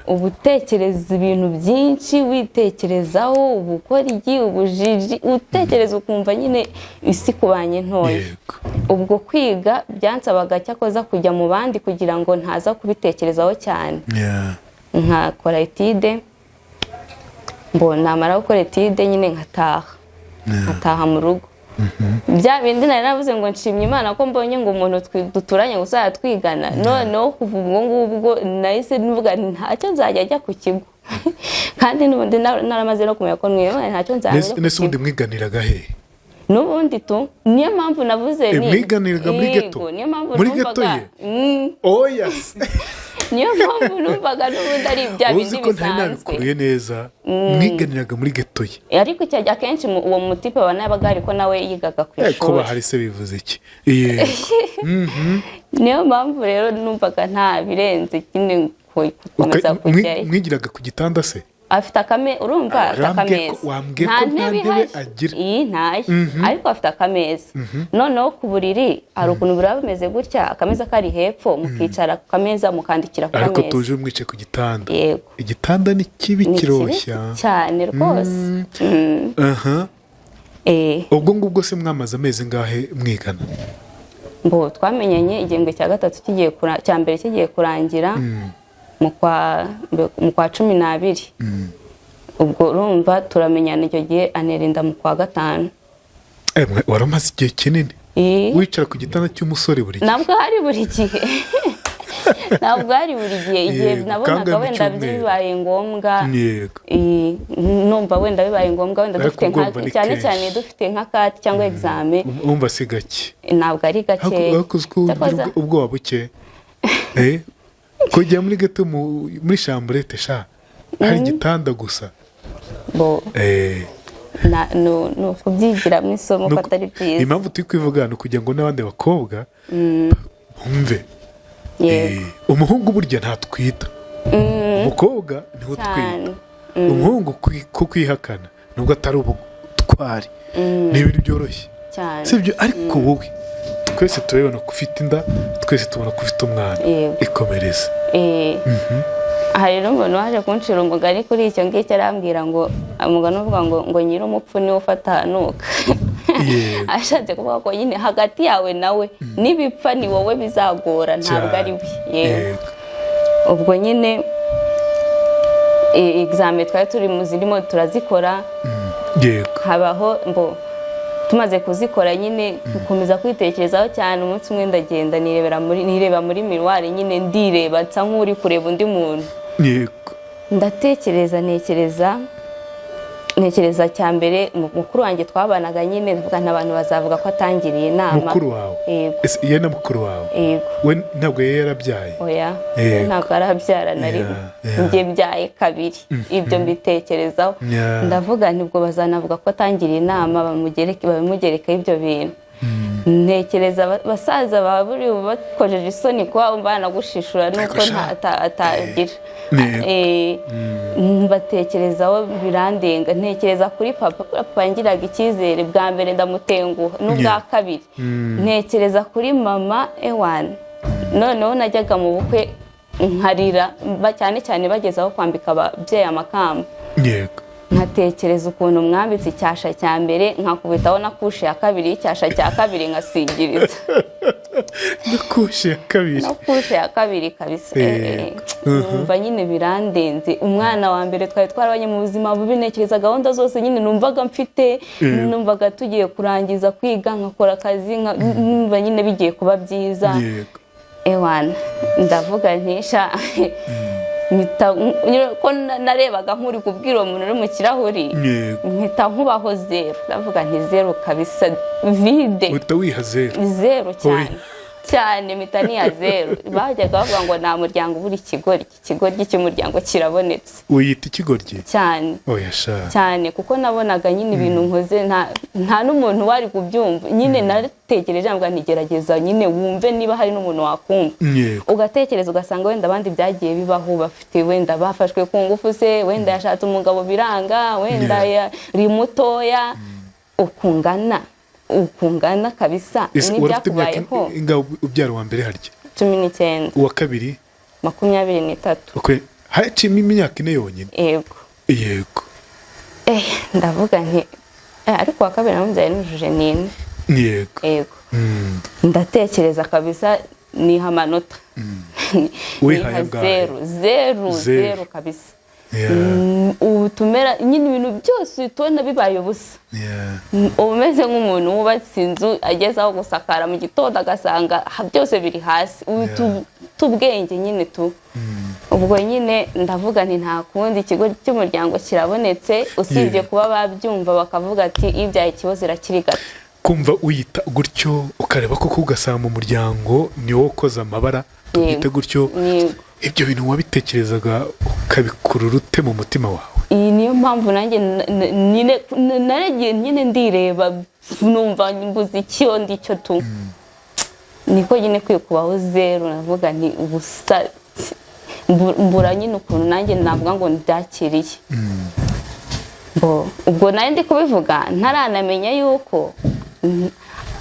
ubutekereza ibintu byinshi, witekerezaho ubukoryi, ubujiji, utekereza ukumva nyine isi kubanye ntoya. Ubwo kwiga byansabaga cyakoza kujya mu bandi kugira ngo ntaza kubitekerezaho cyane. Nkakora etide, namara gukora etide nyine nkataha mu rugo. Bya bindi nari navuze ngo nshimye Imana ko mbonye ngo umuntu duturanye gusara twigana, noneho kuva ubwo ngubwo nahise nivuga ntacyo nzajya ajya ku kigo. Kandi n'ubundi naramaze no kumenya ko mwebwe ntacyo nzajya. Nese ubundi mwiganiraga he? N'ubundi niyo mpamvu navuze ni mwiganiraga muri geto. Muri geto ye? Oh yes. Niyo mpamvu numvaga n'ubundi ari ibya bindi bisanzwe. Uzi ko ntari nabikuruye neza, mwiganiraga muri geto ye. Ariko cyajya kenshi uwo mutipe wanabaga ariko nawe yigaga ku ishuri. Ko bahari se bivuze iki? Niyo mpamvu rero numvaga nta birenze nyine gukomeza kujyayo. Mwigiraga ku gitanda se? Afite urumva afite akameza. Nta ntebe agira. Ntayo. Ariko afite akameza. Noneho ku buriri hari ukuntu buraba bumeze gutya, akameza kari hepfo, mukicara ku kameza mukandikira ku kameza. Ariko tuje mwice ku gitanda. Yego. Igitanda ni kibi kiroshya cyane rwose. Ubwo ngubwo se mwamaze amezi ngahe mwigana? Twamenyanye igihembwe cya gatatu cya mbere kigiye kurangira mu kwa 12. Ubwo urumva turamenyana icyo gihe anerinda mu kwa 5. Waramaze igihe kinini wicara ku gitanda cy'umusore buri gihe? Ntabwo hari buri gihe. Ntabwo hari buri gihe, igihe nabonaga wenda bibaye ngombwa. Numva wenda bibaye ngombwa, wenda dufite cyane dufite nka kati cyangwa examen. Umva se gake? Ntabwo ari gake. Ubwo wabuke kujya muri geto muri chambrette sha hari igitanda gusa. No kubyigira mu isomo ko atari byiza. Impamvu turi kwivugana kugira ngo n'abandi bakobwa bumve. Umuhungu burya ntatwita, umukobwa niho twita. Umuhungu kwihakana nubwo atari ubutwari, ni ibintu byoroshye sibyo, ariko wowe twese turabona ko ufite inda, twese tubona ko ufite umwana. Ikomereza. Hari n'umuntu waje kunshira umugani kuri icyo ngicyo, arambwira ngo umugani uvuga ngo nyiri umupfu niwe ufata hanuka. Ashatse kuvuga ko nyine hagati yawe nawe nibipfa ni wowe bizagora, ntabwo ari we. Ubwo nyine examen twari turi mu zirimo turazikora. Habaho tumaze kuzikora nyine dukomeza kwitekerezaho cyane. Umunsi umwe ndagenda nireba muri miroir, nyine ndireba nsa nk'uri kureba undi muntu. Ndatekereza ntekereza cyambere mukuru wanjye twabanaga, nyine vuga n'abantu bazavuga ko atangiriye inama. Mukuru wawe? Yego. Na mukuru wawe? Yego. We ntabwo yarabyaye? Oya. Ntabwo arabyara na rimwe. Njye byaye kabiri. Ibyo mbitekerezaho. Ndavuga nibwo bazanavuga ko atangiriye inama, bamugereka ibyo bintu. Ntekereza basaza baburi bakojeje isoni kuba banagushishura nuko atagira. Batekerezaho birandenga. Ntekereza kuri papa ngiraga icyizere bwa mbere ndamutenguha, n'ubwa kabiri ntekereza kuri mama ewan. Noneho najyaga mu bukwe nkarira cyane cyane bagezaho kwambika ababyeyi amakamba. Nkatekereza ukuntu mwambitse icyasha cya mbere, nkakubitaho na kushe ya kabiri, icyasha cya kabiri nkasigiriza. Kushe ya kabiri kabisa. Numva nyine birandenze. Umwana wa mbere twari twarabanye mu buzima bubi, ntekereza gahunda zose nyine numvaga mfite, numvaga tugiye kurangiza kwiga nkakora akazi, numva nyine bigiye kuba byiza. Ewana ndavuga ntisha ko narebaga nk'uri kubwira uwo muntu uri mu kirahuri mpita nkubaho zero ndavuga nti zero kabisa vide uhita wiha zero cyane mpita niya zero bajyaga bavuga ngo nta muryango ubura ikigoryi cy'umuryango kirabonetse uyita ikigoryi cyane cyane kuko nabonaga nyine ibintu nkoze nta n'umuntu wari kubyumva nyine natekereje ngo ntigerageza nyine wumve niba hari n'umuntu wakumva ugatekereza ugasanga wenda abandi byagiye bibaho bafite wenda bafashwe ku ngufu se wenda yashatse umugabo biranga wenda yari mutoya ukungana kabisa n'ibyakubayeho ingaho ubyara wa mbere harya 19 uwa kabiri 23 hacimo imyaka ine yonyine yego ndavuga nti ariko wa kabiri namubyaye nujuje nine yego ndatekereza kabisa niha amanota wihaye zero kabisa utumera nyine ibintu byose tubona bibaye ubusa umeze nk'umuntu wubatse inzu ageze aho gusakara mu gitondo agasanga byose biri hasi tubwenge nyine ubwo nyine ndavuga nti nta kundi ikigo cy'umuryango kirabonetse usibye kuba babyumva bakavuga ati ibyaye ikibazo irakirigata kumva uyita gutyo ukareba koko ugasanga mu muryango ni wowe ukoze amabara tubite gutyo ibyo bintu wabitekerezaga ukabikura urute mu mutima wawe iyi niyo mpamvu nanjye naragiye nyine ndireba numva mbuze icyo ndicyo niko nyine kwikubaho zero navuga nti ubusa mbura nyine ukuntu nanjye navuga ngo ndacyiriye ubwo nari ndi kubivuga ntaranamenya yuko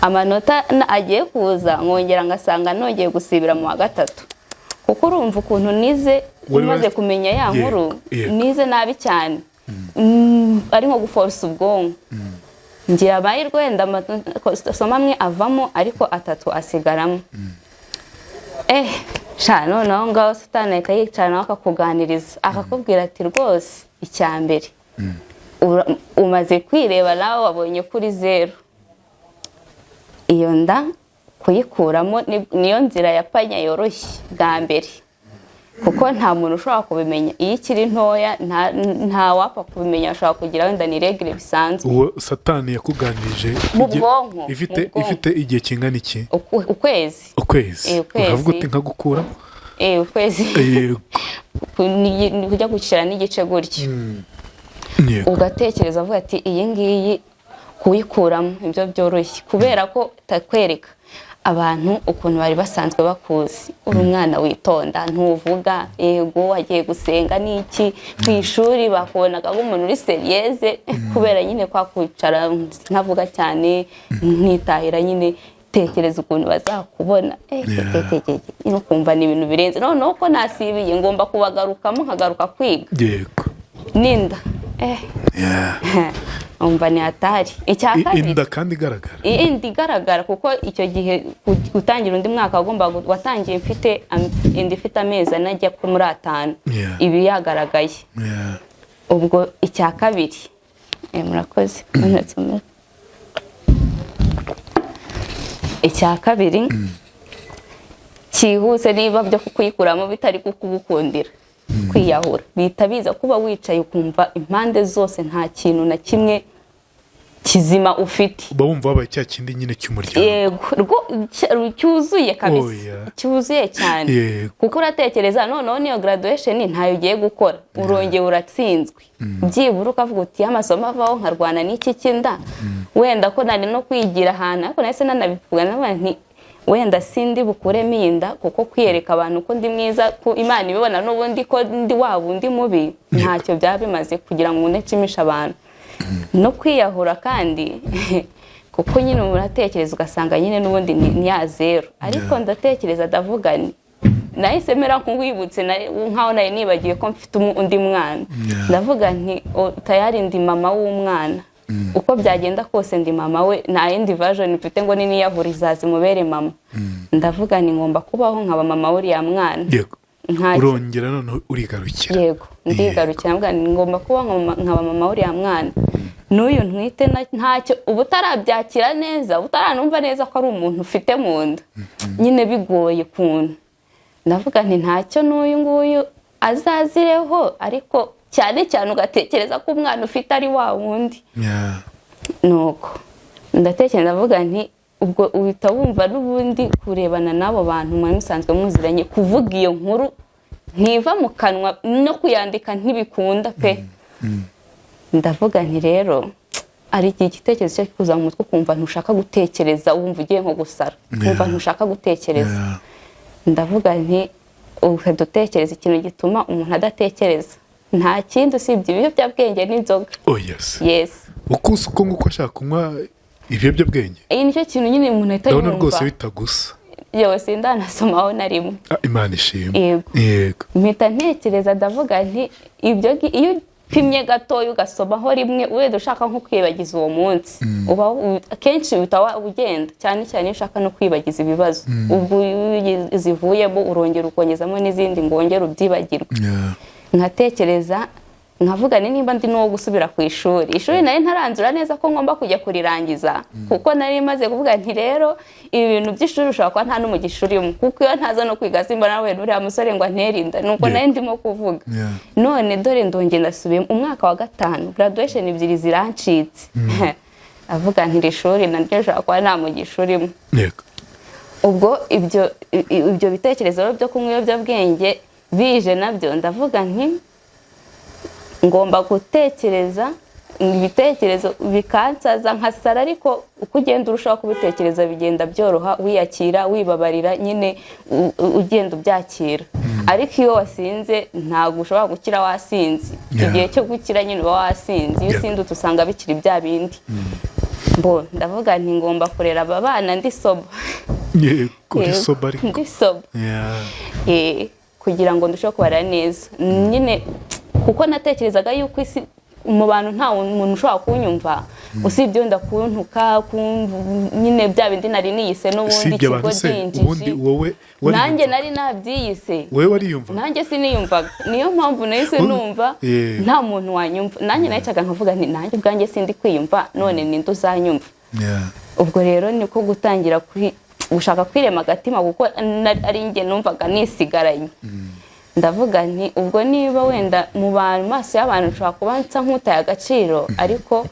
amanota agiye kuza nkongera ngasanga nongeye gusibira mu wa gatatu kuko urumva ukuntu nize umaze kumenya ya nkuru nize nabi cyane ari nko guforsa ubwonko ngira amahirwe wenda amasomo amwe avamo ariko 3 asigaramo noneho ngaho satani ahita yicarana akakuganiriza akakubwira ati rwose icya mbere umaze kwireba nawe wabonye kuri zero iyo nda kuyikuramo niyo nzira ya panya yoroshye bwa mbere kuko nta muntu ushobora kubimenya iyo ikiri ntoya nta wapfa kubimenya ashobora kugira wenda ni regire bisanzwe uwo satani yakuganirije mu bwonko ifite igihe kingana iki ukwezi uravuga uti nka gukura ukwezi kujya gushyira n'igice gutyo ugatekereza avuga ati iyi ngiyi kuyikuramo ibyo byoroshye kubera ko takwereka abantu ukuntu bari basanzwe bakuzi uri umwana witonda ntuvuga yego agiye gusenga n'iki ku ishuri bakubonaga nk'umuntu uri seriyeze kubera nyine kwa kwicara ntavuga cyane ntitahira nyine tekereza ukuntu bazakubona nyine ukumva ni ibintu birenze noneho ko nasibiye ngomba kubagarukamo nkagaruka kwiga yego ninda umva ni hatari inda kandi igaragara igaragara kuko icyo gihe gutangira undi mwaka watangiye mfite inda ifite amezi anajya muri 5 ibi yagaragaye ubwo icya kabiri murakoze icya kabiri cyihuse niba byo kuyikuramo bitari kukugukundira kwiyahura bita biza kuba wicaye ukumva impande zose nta kintu na kimwe kizima ufite uba wumva wabaye cya kindi nyine cy'umuryango yego cyuzuye kabisa cyuzuye cyane kuko uratekereza noneho niyo graduation ntayo ugiye gukora urongeye uratsinzwe byibura ukavuga uti amasomo avaho nkarwana n'iki kinda wenda ko nari no kwigira ahantu ariko nahise nanabivuga n'abantu wenda sindi bukuremo inda kuko kwiyereka abantu ko ndi mwiza ko Imana ibibona n'ubundi ko ndi waba undi mubi ntacyo byaba bimaze kugira ngo unekimisha abantu no kwiyahura kandi kuko nyine uratekereza ugasanga nyine n'ubundi ni ya zero ariko ndatekereza ndavuga nahise mera nk'uwibutse nkaho nari nibagiye ko mfite undi mwana ndavuga nti tayari ndi mama w'umwana uko byagenda kose ndi mama we nta yindi version mfite ngo niyahura izazimubere mama ndavuga ni ngomba kubaho nkaba mama uriya mwana urongera none urigarukira yego ndigarukira ndavuga ni ngomba kuba nkaba mama uriya mwana n'uyu ntwite ntacyo ubu utarabyakira neza utaranumva neza ko ari umuntu ufite mu nda nyine bigoye kuntu ndavuga nti ntacyo n'uyu nguyu azazireho ariko cyane cyane ugatekereza ko umwana ufite ari wa wundi. Nuko ndatekereza ndavuga nti ubwo uhita wumva n'ubundi kurebana n'abo bantu mwari musanzwe muziranye, kuvuga iyo nkuru ntiva mu kanwa no kuyandika ntibikunda pe. Ndavuga nti rero ari iki gitekerezo cyo kuza mu mutwe kumva ntushaka gutekereza, wumva ugiye nko gusara, kumva ntushaka gutekereza. Ndavuga nti ukadutekereza ikintu gituma umuntu adatekereza, nta kindi usibye ibiyobyabwenge n'inzoga. Yes. Uko nguko ashaka kunywa ibiyobyabwenge. Nicyo kintu nyine umuntu ahita yumva. Ndabona rwose bitagusa. Yewe sindanasomaho na rimwe. Imana ishimwe. Yego. Mpita ntekereza ndavuga nti ibyo iyo pimye gatoya ugasomaho rimwe wenda ushaka nko kwibagiza uwo munsi, uba akenshi bitawa ugenda cyane cyane ushaka no kwibagiza ibibazo. Ubwo zivuyemo urongera ukongezamo n'izindi ngo wongere ubyibagirwe. Nkatekereza nkavuga nimba ndi no gusubira ku ishuri nari ntaranzura neza ko ngomba kujya kurirangiza, kuko nari maze kuvuga nti rero ibi bintu by'ishuri ushobora kuba nta n'umugisha urimo, kuko iyo ntaza no kwiga simba nawe uriya musore ngo anterinda, nuko nari ndimo kuvuga. None dore ndongera ndasubiye umwaka wa 5, graduation 2 zirancitse. Avuga nti iri shuri naryo ushobora kuba nta mugisha urimo. Ubwo ibyo bitekerezo byo kunywa ibiyobyabwenge bije nabyo ndavuga nti ngomba gutekereza ibitekerezo bikansaza nkasara, ariko uko ugenda urushaho kubitekereza bigenda byoroha, wiyakira wibabarira nyine ugenda ubyakira. Ariko iyo wasinze ntabwo ushobora gukira wasinze, igihe cyo gukira nyine uba wasinze, iyo usinze usanga bikiri bya bindi. Ndavuga nti ngomba kurera aba bana ndi soba. Ndi soba kugira ngo ndusheho kubarera neza nyine, kuko natekerezaga yuko isi mu bantu nta muntu ushobora kunyumva usibye wenda kuntuka nyine bya bindi nari niyise n'ubundi kigo dinjiji. Nanjye nari nabyiyise, wewe wariyumva? Nanjye siniyumvaga, niyo mpamvu nahise numva nta muntu wanyumva. Nanjye nayicaga nkavuga nti nanjye ubwanjye sindi kwiyumva, none ninde uzanyumva? Ubwo rero niko gutangira gushaka kwirema agatima, kuko ari njye numvaga nisigaranye. Ndavuga nti ubwo niba wenda mu bantu maso y'abantu ushobora kuba nsa nk'utaye agaciro, ariko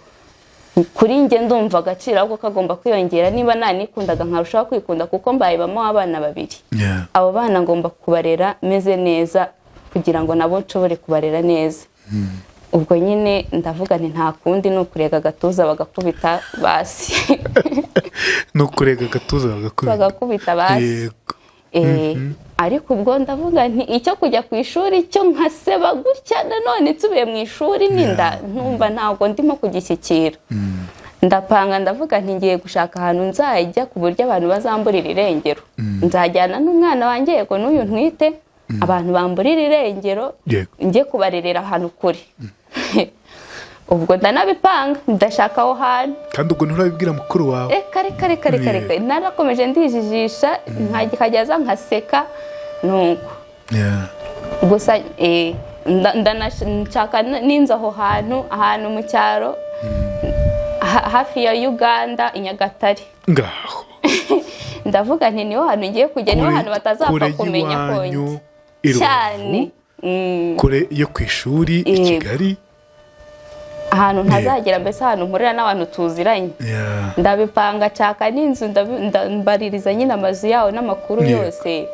kuri njye ndumva agaciro ahubwo kagomba kwiyongera. Niba nanikundaga nkarushaho kwikunda, kuko mbaye bamo abana 2. Abo bana ngomba kubarera meze neza kugira ngo nabo nshobore kubarera neza. Ubwo nyine ndavuga nti nta kundi ni ukurega agatuza bagakubita basi. Nukurega agatuza bagakubita basi. Ariko ubwo ndavuga nti icyo kujya ku ishuri cyo nkaseba gutya, nanone nsubiye mu ishuri ninda ntumva ntabwo ndimo kugishyikira. Ndapanga ndavuga nti ngiye gushaka ahantu nzajya ku buryo abantu bazamburira irengero. Nzajyana n'umwana wanjye yego n'uyu ntwite, abantu bamburira irengero njye kubarerera ahantu kure. Ubwo ndanabipanga ndashaka aho hantu. Kandi ubwo nturabibwira mukuru wawe? Kare narakomeje ndijijisha, nkajyaza nkaseka nuko. Gusa ndanashaka ninza aho ahantu mu cyaro hafi ya Uganda i Nyagatare. Ngaho ndavuga nti niho hantu ngiye kujya, niho hantu batazapfa kumenya konye cyane. Kure yo ku ishuri i Kigali, ahantu ntazagera, mbese ahantu mpurira n'abantu tuziranye. Ndabipanga cyaka n'inzu mbaririza nyine amazu yawo n'amakuru yose.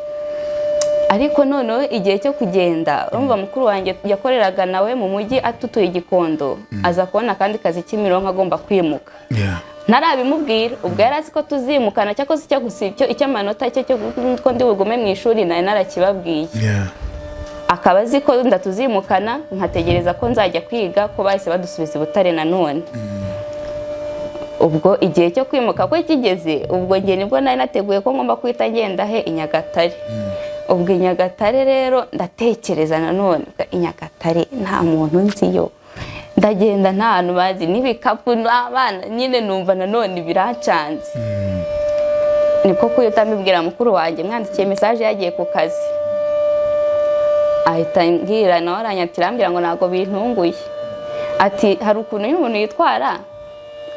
Ariko noneho igihe cyo kugenda, urumva mukuru wanjye yakoreraga nawe mu mujyi atutuye Gikondo, aza kubona kandi kazi Kimironko agomba kwimuka. Ntarabimubwira, ubwo yari azi ko tuzimukana, cyakoze icyo gusibyo icy'amanota cyo ko ndi bugume mu ishuri nari narakibabwiye. Akaba azi ko ndatuzimukana, nkategereza ko nzajya kwiga, ko bahise badusubiza i Butare nanone. Ubwo igihe cyo kwimuka ko kigeze, ubwo ngiye nibwo nari nateguye ko ngomba kwita ngenda i Nyagatare. Ubwo i Nyagatare rero ndatekereza nanone, i Nyagatare nta muntu nziyo, ndagenda nta hantu bazi, n'ibikapu n'abana nyine numva nanone biracanze. Niko kuyita mbibwira mukuru wanjye, mwandikiye message yagiye ku kazi. Ahita ngira nawe aranyatira ambwira ngo ntago bintunguye. Ati hari ukuntu umuntu yitwara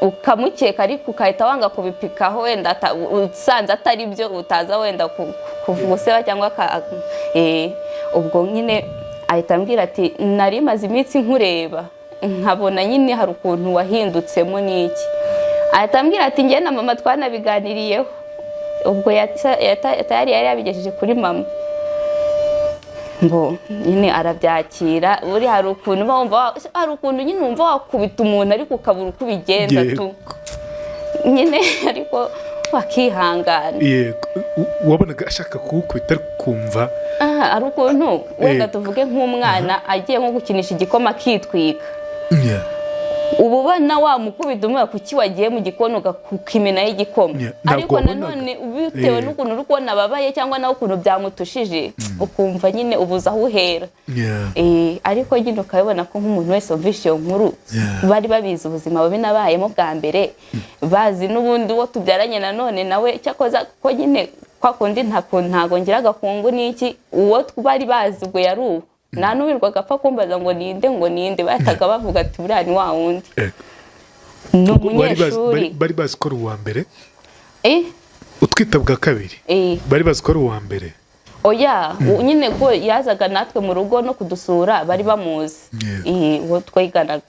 ukamukeka ariko ukahita wanga kubipikaho, wenda usanze atari byo utaza wenda kuvuseba cyangwa ubwo nyine ahita ambwira ati nari maze iminsi nkureba nkabona nyine hari ukuntu wahindutsemo n'iki. Ahita ambwira ati njye na mama twanabiganiriyeho, ubwo yari yabigejeje kuri mama, ngo nyine arabyakira. Buri hari ukuntu nyine wumva wakubita umuntu ariko ukabura uko ubigenza tu nyine, ariko wakihangana. Yego, wabonaga ashaka kuwukubita ariko kumva ari ukuntu wenda tuvuge nk'umwana agiye nko gukinisha igikoma akitwika, ubu ubona wamukubita umwe kuki wagiye mu gikoni ukakimenaho igikoma, ariko nanone bitewe n'ukuntu uri kubona ababaye cyangwa nawe ukuntu byamutushije ukumva nyine ubuze aho uhera. Ariko nyine ukabibona ko nk'umuntu wese wumvishe iyo nkuru bari babizi ubuzima bubi nabayemo bwa mbere, bazi n'ubundi uwo tubyaranye nanone nawe cyakoza ko nyine kwa kundi ntago ngira agakungu n'iki, uwo bari bazi ubwo yari uwo nta n'uwirwaga apfa kumbaza ngo ninde, bahitaga bavuga ati buriya ni wa wundi. Ni umunyeshuri. Bari bazi ko ari uwa mbere utwita bwa kabiri, bari bazi ko ari uwa mbere. Oya, nyine ko yazaga natwe mu rugo no kudusura bari bamuzi, uwo twiganaga.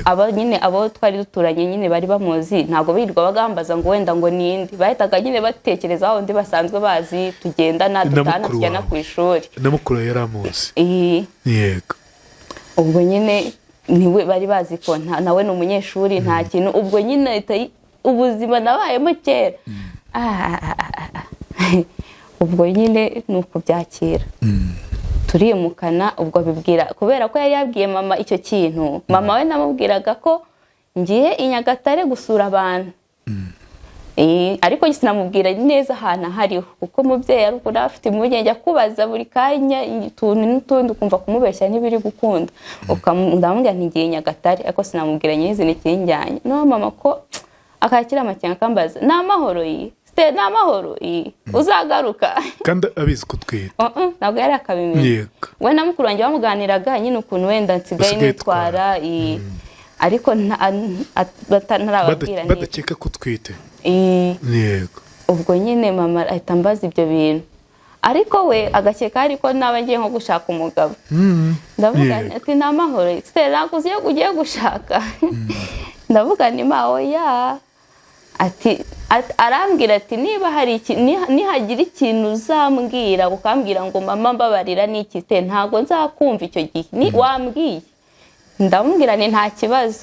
Abo twari duturanye nyine bari bamuzi, ntabwo birirwa bagambaza ngo wenda ngo ninde, bahitaga nyine batekereza aho undi basanzwe bazi tugendana dutana tujyana ku ishuri. Na mukuru yari amuzi. Yego. Ubwo nyine niwe bari bazi ko nawe ni umunyeshuri nta kintu, ubwo nyine ubuzima nabayemo kera. Ubwo nyine ni ukubyakira. Turimukana, ubwo bibwira kubera ko yari yabwiye mama icyo kintu, mama we namubwiraga ko ngiye i Nyagatare gusura abantu. Ariko sinamubwira neza ahantu hariho, kuko umubyeyi ari ukuri afite impungenge akubaza buri kanya utuntu n'utundi ukumva kumubeshya ntibiri gukunda, ndamubwira ntigiye i Nyagatare, ariko sinamubwira nyizina ikinjyanye. No mama ko akakira amakenga akambaza ni amahoro ni amahoro uzagaruka, kandi abizi kutwita. Ntabwo yari akabimenya. We na mukuru wanjye bamuganiraga nyine ukuntu wenda nsigaye nitwara, ariko ntarababwira badakeka kutwite. Yego. Ubwo nyine mama ahita ambaza ibyo bintu, ariko we agakeka ariko naba ngiye nko gushaka umugabo. Ndavuga ati ni amahoro ntabwo uzi iyo ugiye gushaka. Ndavuga ni oya. Ati arambwira ati niba hari nihagira ikintu uzambwira ukambwira ngo mama mbabarira n'iki te ntago nzakumva icyo gihe ni wambwiye. Ndamubwira ni nta kibazo,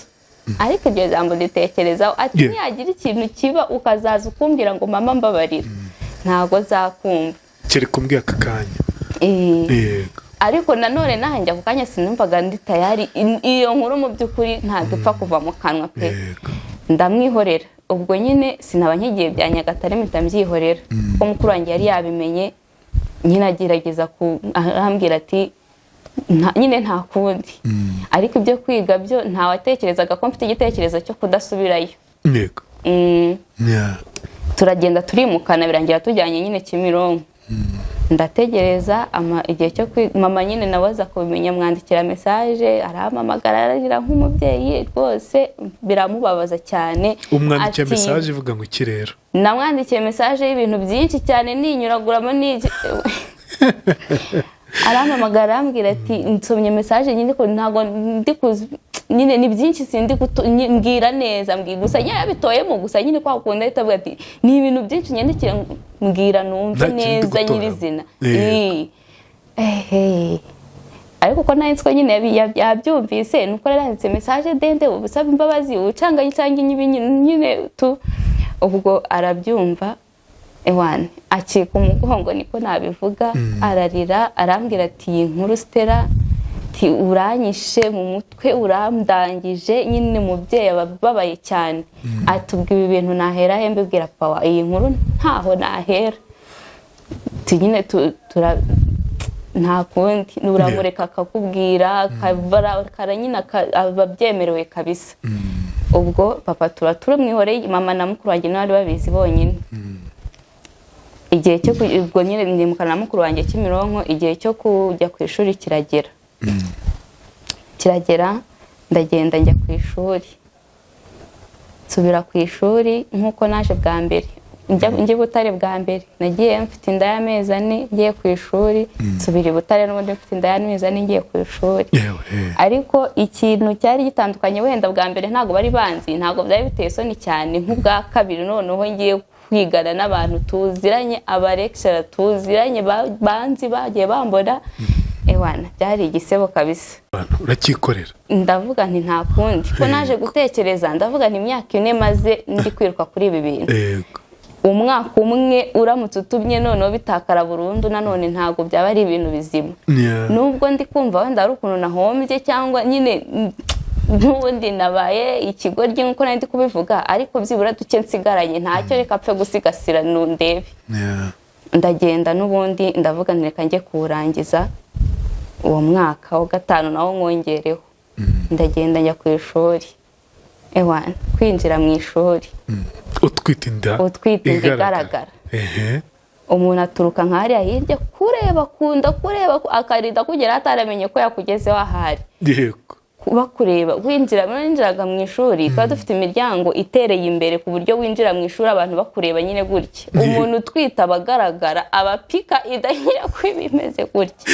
ariko iryo jambo nditekerezaho. Ati nihagira ikintu kiba ukazaza ukumbwira ngo mama mbabarira ntago nzakumva, kiri kumbwira aka kanya. Yego. Ariko nanone nanjye ako kanya sinumvaga ndi tayari, iyo nkuru mu by'ukuri ntabwo ipfa kuva mu kanwa pe. Ndamwihorera. Ubwo nyine sinaba nkigiye bya Nyagatare mpita mbyihorera, kuko mukuru wanjye yari yabimenye. Nyine agerageza arambwira ati nyine nta kundi, ariko ibyo kwiga byo ntawatekerezaga ko mfite igitekerezo cyo kudasubirayo. Yego. Turagenda turimukana birangira tujyanye nyine Kimironko. Ndategereza igihe cyo mama nyine nabaza kubimenya, mwandikira message arampamagara ararira nk'umubyeyi rwose, biramubabaza cyane. Umwandikiye message ivuga ngo iki rero? Namwandikiye message y'ibintu byinshi cyane ninyuraguramo n'iki. Arampamagara arambwira ati nsomye message nyine ko ntago ndikuzi nyine ni byinshi sindi mbwira neza, mbwira gusa yabitoyemo gusa nyine kwa kunda itavuga ati ni ibintu byinshi nyandikira mbwira numve neza nyirizina. Ariko ko nanditswe nyine yabyumvise nuko yaranditse message dende ubusaba imbabazi ucanganye cyangwa nyine tu. Ubwo arabyumva ewane acika umugongo niko nabivuga, ararira arambwira ati iyi nkuru Stella ati uranyishe mu mutwe urandangije, nyine mubyeyi ababaye cyane. Atubwa ibi bintu nahera he mbibwira papa, iyi nkuru ntaho nahera. Nyine nta kundi uramureka akakubwira karanyina ababyemerewe kabisa. Ubwo papa turamwihoreye, mama na mukuru wanjye n'abari babizi bonyine. Igihe cyo ubwo nyine ndimukana na mukuru wanjye Kimironko, igihe cyo kujya ku ishuri kiragera. Ndagenda njya ku ishuri, nsubira ku ishuri nk'uko naje bwa mbere. njye Butare bwa mbere nagiye mfite inda y'amezi 4 ngiye ku ishuri nsubira i Butare n'ubundi mfite inda y'amezi 4 ngiye ku ishuri ariko ikintu cyari gitandukanye wenda bwa mbere ntago bari banzi ntago byari biteye soni cyane nk'ubwa kabiri noneho ngiye kwigana n'abantu tuziranye aba lecturer tuziranye banzi bagiye bambona ewana byari igisebo kabisa urakikorera ndavuga nti nta kundi ko naje gutekereza ndavuga nti imyaka 4 maze ndi kwiruka kuri ibi bintu umwaka umwe uramutse utumye noneho bitakara burundu nanone ntago byaba ari ibintu bizima nubwo ndi kumva wenda ari ukuntu nahombye cyangwa nyine n'ubundi nabaye ikigoryi nkuko nari ndi kubivuga ariko byibura duke nsigaranye ntacyo reka apfe gusigasira ndebe ndagenda n'ubundi ndavuga nti reka njye kurangiza uwo mwaka wa 5 nawo nkongereho ndagenda njya ku ishuri ewana kwinjira mu ishuri utwite inda igaragara umuntu aturuka nk'ahariya hirya kureba kunda kureba akarinda kugera ataramenye ko yakugezeho ahari bakureba winjiraga mu ishuri twari dufite imiryango itereye imbere ku buryo winjira mu ishuri abantu bakureba nyine gutya umuntu utwita abagaragara abapika idahira ko bimeze gutya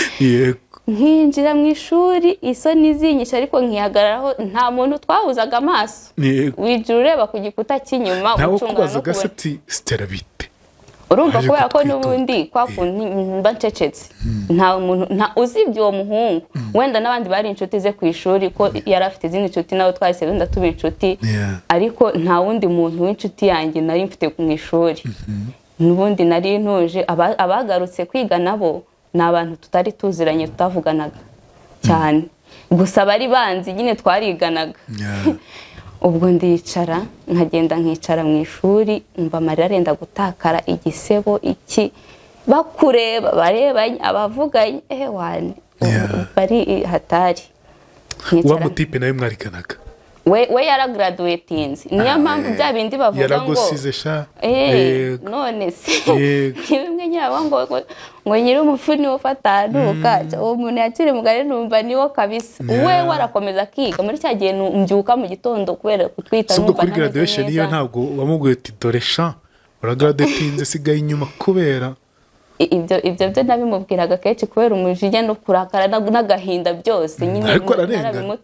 nkinjira mu ishuri isoni zinyisha ariko nkihagararaho nta muntu twahuzaga amaso wijura ureba ku gikuta cy'inyuma ucunga no kubona Stella bite urumva kubera ko n'ubundi kwakundi mba ncecetse nta muntu uzibye uwo muhungu wenda n'abandi bari inshuti ze ku ishuri ko yari afite izindi nshuti nawe twahise wenda tuba inshuti ariko nta wundi muntu w'inshuti yanjye nari mfite mu ishuri n'ubundi nari ntuje abagarutse kwiga nabo ni abantu tutari tuziranye tutavuganaga cyane gusa bari banzi nyine twariganaga ubwo ndicara nkagenda nkicara mu ishuri mba amarira arenda gutakara igisebo iki bakureba barebanye abavuganye wane bari hatari wa mutipe nawe mwariganaga we yaragraduatinze niyo mpamvu bya bindi bavuga ngo yaragusize sha none se kimwe nyabo ngo nyiri umufuni wo fatanuka uwo muntu yakire mugare numva niwo kabisa we warakomeza kiga muri cya gihe mbyuka mu gitondo kubera kutwita numva kuri graduation iyo ntabwo wamubwiye ati dore sha uragraduatinze sigaye inyuma kubera ibyo nabimubwiraga kenshi kubera umujinya no kurakara n'agahinda byose nyine ariko ararengana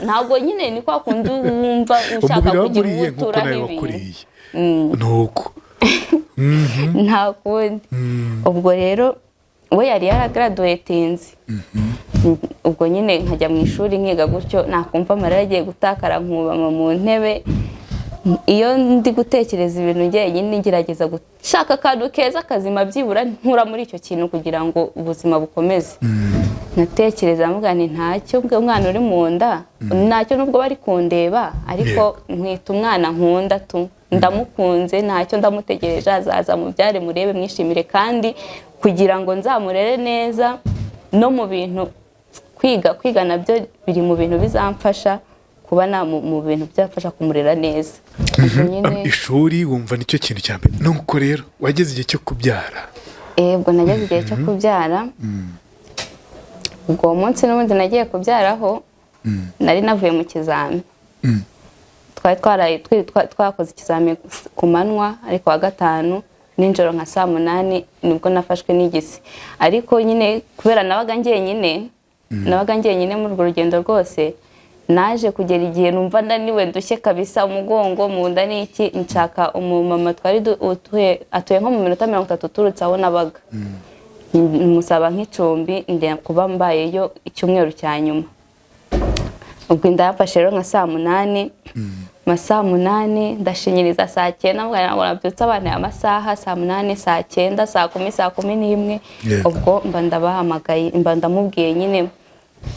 ntabwo nyine ni kwa kundi wumva ushaka kugira ubutura n'ibintu nuko nta kundi ubwo rero we yari yaragraduatinze ubwo nyine nkajya mu ishuri nkiga gutyo nakumva amarira agiye gutakara nkubama mu ntebe iyo ndi gutekereza ibintu njyenyine ngerageza gushaka akantu keza kazima byibura nkura muri icyo kintu kugira ngo ubuzima bukomeze natekereza mvuga nti ntacyo umwana uri mu nda ntacyo nubwo bari kundeba ariko nkwita umwana nkunda ndamukunze ntacyo ndamutegereje azaza mubyare murebe mwishimire kandi kugira ngo nzamurere neza no mu bintu kwiga nabyo biri mu bintu bizamfasha kuba mu bintu byafasha kumurera neza ishuri wumva nicyo kintu cya mbere nuko rero wageze igihe cyo kubyara ubwo nageze igihe cyo kubyara ubwo munsi n'ubundi nagiye kubyaraho nari navuye mu kizami twakoze ikizami ku manywa ariko wa 5 nijoro nka 8 nibwo nafashwe n'igisi ariko nyine kubera nabaga njyenyine muri urwo rugendo rwose naje kugera igihe numva ndaniwe ndushye kabisa umugongo mu nda n'iki nshaka umumama twari atuye nko mu minota 30 turutse aho nabaga musaba nk'icumbi kuba mbayeyo icyumweru cya nyuma ubwo ndayafashe rero nka 8 saa 8 ndashinyiriza saa 9 ngo nabyutse abana amasaha saa 8 saa 9 saa 10 saa 11 ubwo mba ndabahamagaye mba ndamubwiye nyine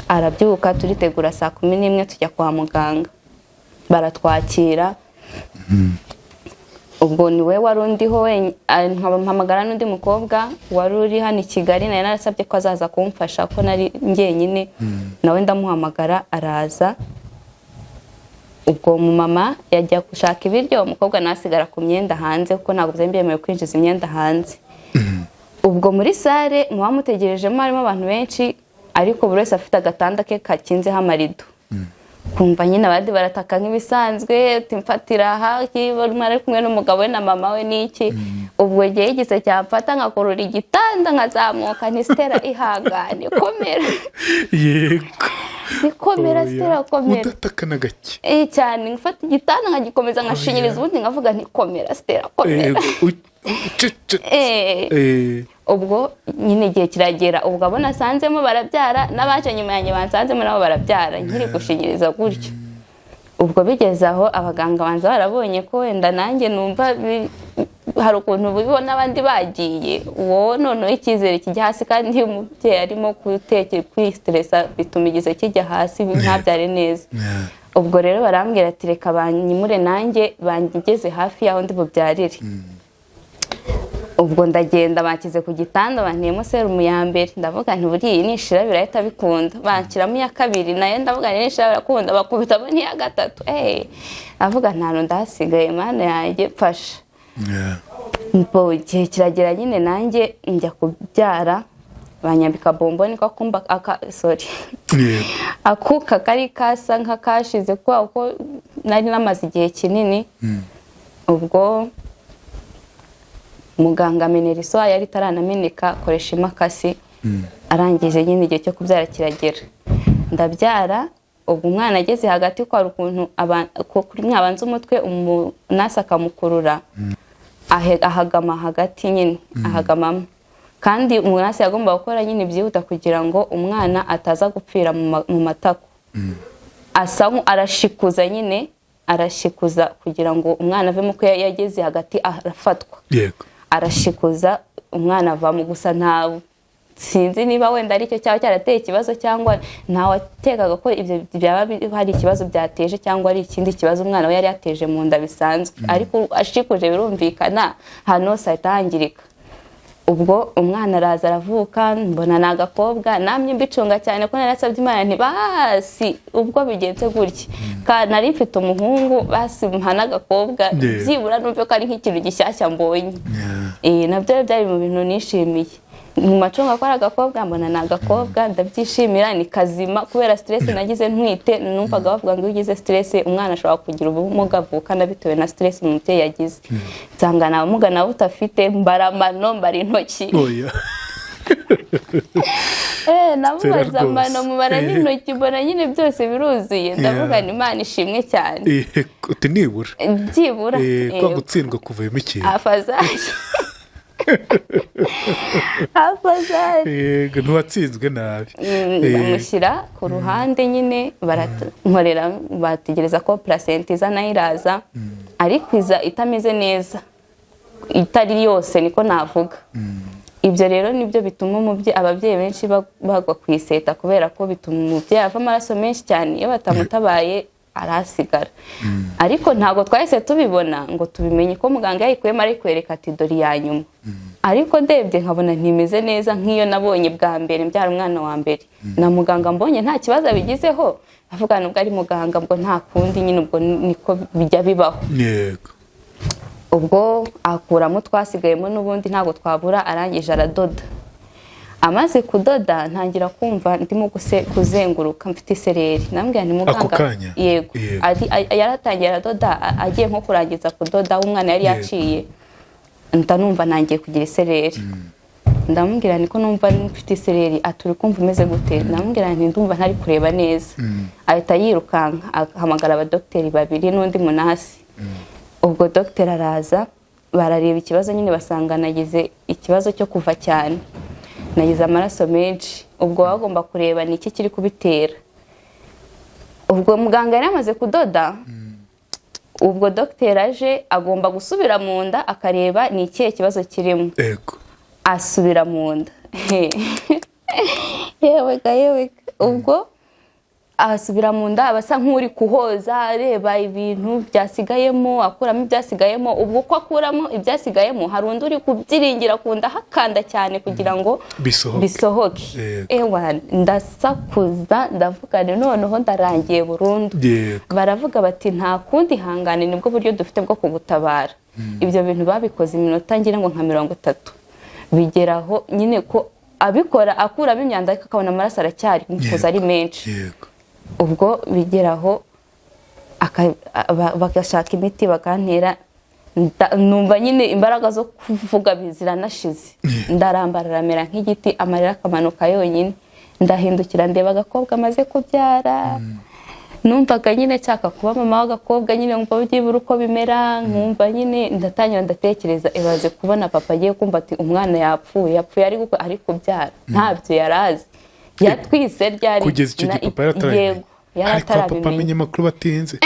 arabyuka turitegura saa 11 tujya kwa muganga baratwakira ubwo niwe wari undiho mpamagara n'undi mukobwa wari uri hano i Kigali nayo narasabye ko azaza kumfasha ko nari njyenyine nawe ndamuhamagara araza ubwo mama yajya gushaka ibiryo umukobwa nasigara ku myenda hanze kuko ntabwo byemerewe kwinjiza imyenda hanze ubwo muri sale mubamutegerejemo harimo abantu benshi ariko buri wese afite agatanda ke kakinzeho amarido kumva nyine abandi barataka nk'ibisanzwe timfatira haki bari kumwe n'umugabo we na mama we n'iki ubwo gihe yigise cyamfata nkakurura igitanda nkazamuka nti Stella ihangane komera yego nikomera Stella komera udataka na gake cyane ngafata igitanda nkagikomeza nkashinyiriza ubundi nkavuga nti komera Stella komera ubwo nyine igihe kiragera ubwo abo nasanzemo barabyara n'abaje nyuma yanjye bansanzemo nabo barabyara nkiri gushinyiriza gutyo ubwo bigeze aho abaganga banza barabonye ko wenda nanjye numva hari ukuntu bibona n'abandi bagiye uwo noneho icyizere kijya hasi kandi iyo umubyeyi arimo kwistressa bituma igize kijya hasi ntabyare neza ubwo rero barambwira ati reka banyimure nanjye bangigeze hafi y'aho ndi bubyarire ubwo ndagenda bakize ku gitanda bantiyemo serumu ya mbere ndavuga nti buriya nishira birahita bikunda banshyiramo iya kabiri nayo ndavuga nishira birakunda bakubitamo n'iya gatatu ndavuga nta ndahasigaye mana yanjye mfasha ubwo igihe kiragera nyine nanjye njya kubyara banyambika bomboni ko akumba akuka kari kasa nk'akashize kuko nari namaze igihe kinini ubwo muganga amenera isoha yari itaranameneka akoresha imakasi arangije nyine igihe cyo kubyara kiragera ndabyara ubwo umwana ageze hagati ko hari ukuntu kuri mwabanza umutwe umunasi akamukurura ahagama hagati nyine ahagamamo kandi umunasi yagomba gukora nyine byihuta kugira ngo umwana ataza gupfira mu matako asa arashikuza nyine arashikuza kugira ngo umwana avemo ko yageze hagati arafatwa yego arashikuza umwana avamo gusa ntawe sinzi niba wenda aricyo cyaba cyarateye ikibazo cyangwa ntawatekaga ko ibyo byaba hari ikibazo byateje cyangwa ari ikindi kibazo umwana we yari yateje mu nda bisanzwe ariko ashikuje birumvikana hano sayitangirika ubwo umwana araza aravuka mbona nagakobwa namye mbicunga cyane ko narasabye Imana nti basi ubwo bigenze gutya kandi nari mfite umuhungu basi mpana agakobwa byibura numve ko ari nk'ikintu gishyashya mbonye nabyo byari mu bintu nishimiye mu macunga ko ari agakobwa mbona nagakobwa ndabyishimira ni kazima kubera stress nagize ntwite numvaga bavuga ngo ugize stress umwana ashobora kugira ubumuga avukana bitewe na stress umubyeyi yagize nsanga na ubumuga nawe utafite mbaramano mbari intoki namubaza amano mubara n'intoki mbona nyine byose biruzuye ndavuga ni Imana ishimwe cyane uti nibura byibura kwa gutsindwa kuvuyemo ikintu afazaje yego ntiwatsinzwe nabi bamushyira ku ruhande nyine barankorera bategereza ko placenta iza nayo iraza ariko iza itameze neza itari yose niko navuga ibyo rero nibyo bituma ababyeyi benshi bagwa ku iseta kubera ko bituma umubyeyi ava amaraso menshi cyane iyo batamutabaye arasigara ariko ntabwo twahise tubibona ngo tubimenye ko muganga yayikuyemo ari kwereka ati dore ya nyuma ariko ndebye nkabona ntimeze neza nk'iyo nabonye bwa mbere mbyara umwana wa mbere na muganga mbonye nta kibazo abigizeho avuga nubwo ari muganga ngo nta kundi nyine ubwo niko bijya bibaho yego ubwo akuramo twasigayemo n'ubundi ntabwo twabura arangije aradoda amaze kudoda ntangira kumva ndimo kuzenguruka mfite isereri nambwira ni muganga yego yaratangiye aradoda agiye nko kurangiza kudoda umwana yari yaciye ndanumva nangiye kugira isereri ndamubwira niko numva mfite isereri aturi kumva umeze gute ndamubwira nti ndumva ntari kureba neza ahita yirukanka ahamagara abadokiteri babiri n'undi munasi ubwo dogiteri araza barareba ikibazo nyine basanga nagize ikibazo cyo kuva cyane nagize amaraso menshi ubwo bagomba kureba ni iki kiri kubitera ubwo muganga yari amaze kudoda ubwo dogiteri aje agomba gusubira mu nda akareba ni ikihe kibazo kirimo asubira mu nda yewe ubwo asubira mu nda abasa nk'uri kuhoza areba ibintu byasigayemo akuramo ibyasigayemo ubwo uko akuramo ibyasigayemo hari undi uri kubyiringira kunda hakanda cyane kugira ngo bisohoke ndasakuza ndavuga noneho ndarangiye burundu baravuga bati nta kundi hangane nibwo buryo dufite bwo kugutabara ibyo bintu babikoze iminota ngira ngo nka 30 bigeraho nyine ko abikora akuramo imyanda ariko akabona amaraso aracyari mukoza ari menshi ubwo bigeraho bagashaka imiti bakantera, numva nyine imbaraga zo kuvuga ziranashize, ndarambarara mera nk'igiti, amarira akamanuka yonyine, ndahindukira ndeba agakobwa amaze kubyara, numvaga nyine nshaka kuba mama w'agakobwa nyine, nkumva byibura uko bimera, nkumva nyine ndatangira ndatekereza, ibaze kubona papa agiye kumva ati umwana yapfuye ari kubyara, ntabyo yarazi, yatwise ryari kugeza icyo gihe papa yaratarabimenya. Ariko papa amenye amakuru batinze.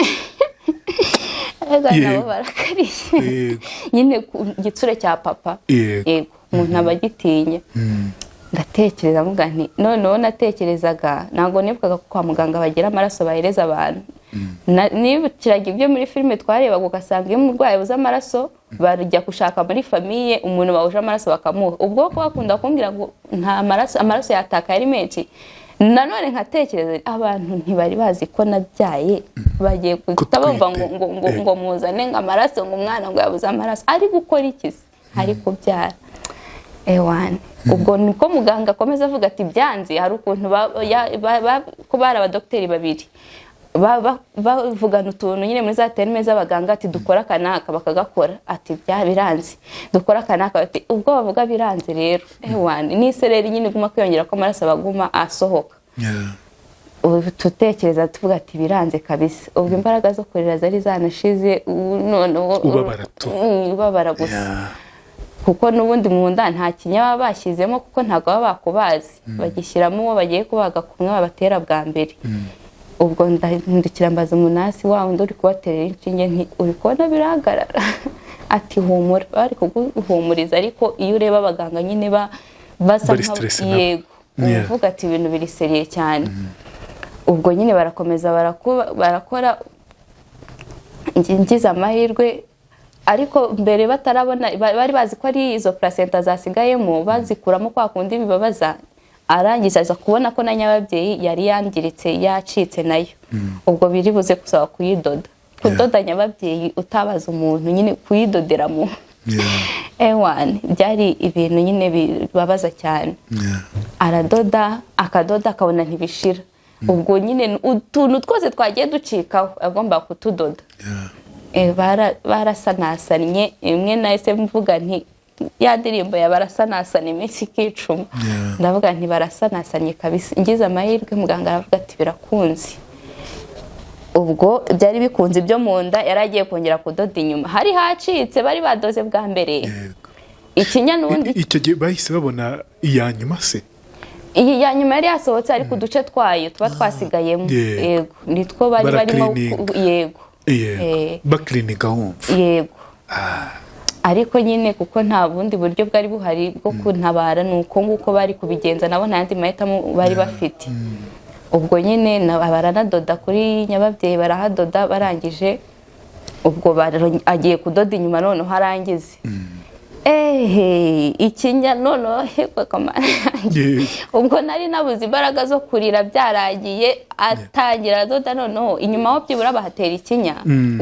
nabo barakariye nyine ku gitsure cya papa, yego umuntu aba agitinya. Ndatekereza mvuga nti noneho natekerezaga, ntabwo nibukaga ko kwa muganga bagira amaraso bahereza abantu, nibukiraga ibyo muri filime twarebaga, ugasanga iyo umurwayi abuze amaraso barajya gushaka muri famiye umuntu bawuje amaraso bakamuha, ubwo ko bakunda kumbwira ngo nta amaraso yataka ari menshi. Nanone nkatekereza abantu ntibari bazi ko nabyaye, bagiye kutabumva ngo muzane ngo amaraso, ngo umwana ngo yabuze amaraso, ari gukora iki se, ari kubyara. Ewan, ubwo niko muganga akomeza avuga ati byanze, hari ukuntu ko bari abadokiteri babiri bavugana utuntu nyine muri za terime z'abaganga, ati dukora akanaka bakagakora, ati biranze, dukora akanaka, ati ubwo bavuga biranze rero ewan n'isereri nyine guma kwiyongera ko amaraso abaguma asohoka. Tutekereza tuvuga ati biranze kabisa, ubwo imbaraga zo kurira zari zanashize, noneho ubabara gusa, kuko n'ubundi mu nda nta kinya baba bashyizemo, kuko ntabwo baba bakubazi, bagishyiramo uwo bagiye kubaga kumwe babatera bwa mbere. Ubwo ndahindukira mbaza umunasi wa wundi uri kubaterera inshinge, nti uri kubona birahagarara? Ati humura. Bari kuguhumuriza, ariko iyo ureba abaganga nyine basa yego uvuga ati ibintu biri seriye cyane. Ubwo nyine barakomeza barakora, ngize amahirwe, ariko mbere batarabona bari bazi ko ari izo placenta zasigayemo, bazikuramo kwa kundi bibabaza, arangiza aza kubona ko na nyababyeyi yari yangiritse yacitse nayo. Ubwo biri buze kusaba kuyidoda, kudoda nyababyeyi utabaza umuntu nyine kuyidodera mu ewan, byari ibintu nyine bibabaza cyane. Aradoda akadoda akabona ntibishira, ubwo nyine utuntu twose twagiye ducikaho agomba kutudoda. Barasanasanye, imwe nahise mvuga nti ya ndirimbo ya barasanasana iminsi ikicuma, ndavuga nti barasanasanye kabisa. Ngize amahirwe muganga aravuga ati birakunze. Ubwo byari bikunze ibyo mu nda, yaragiye kongera kudoda inyuma, hari hacitse bari badoze bwa mbere. Ikinya n'undi icyo gihe bahise babona iya nyuma se, iyi ya nyuma yari yasohotse, ariko uduce twayo tuba twasigayemo, yego nitwo bari barimo, yego baklinika wumva, yego. Ariko nyine kuko nta bundi buryo bwari buhari bwo kuntabara, nuko nguko bari kubigenza, nabo nta yandi mahitamo bari bafite. Ubwo nyine baranadoda kuri nyababyeyi, barahadoda, barangije ubwo agiye kudoda inyuma, noneho harangize ikinya, noneho hekwe kamana. Ubwo nari nabuze imbaraga zo kurira, byaragiye, atangira adoda, noneho inyuma aho byibura bahatera ikinya.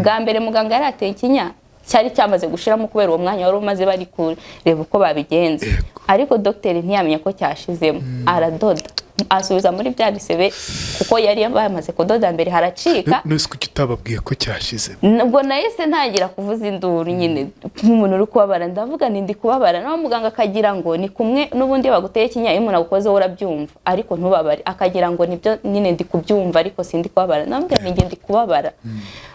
Bwa mbere muganga yari ateye ikinya, cyari cyamaze gushiramo kubera uwo mwanya wari umaze bari kureba uko babigenza, ariko dogiteri ntiyamenye ko cyashizemo. Aradoda asubiza muri bya bisebe, kuko yari bamaze kudoda mbere haracika. Nose kuki utababwiye ko cyashize? Ubwo nahise ntagira kuvuza induru nyine nk'umuntu uri kubabara, ndavuga ni ndi kubabara, naho muganga akagira ngo ni kumwe n'ubundi baguteye ikinya, iyo umuntu agukozeho urabyumva ariko ntubabare, akagira ngo nibyo nyine ndi kubyumva ariko sindi kubabara. Nambwira ni ndi kubabara.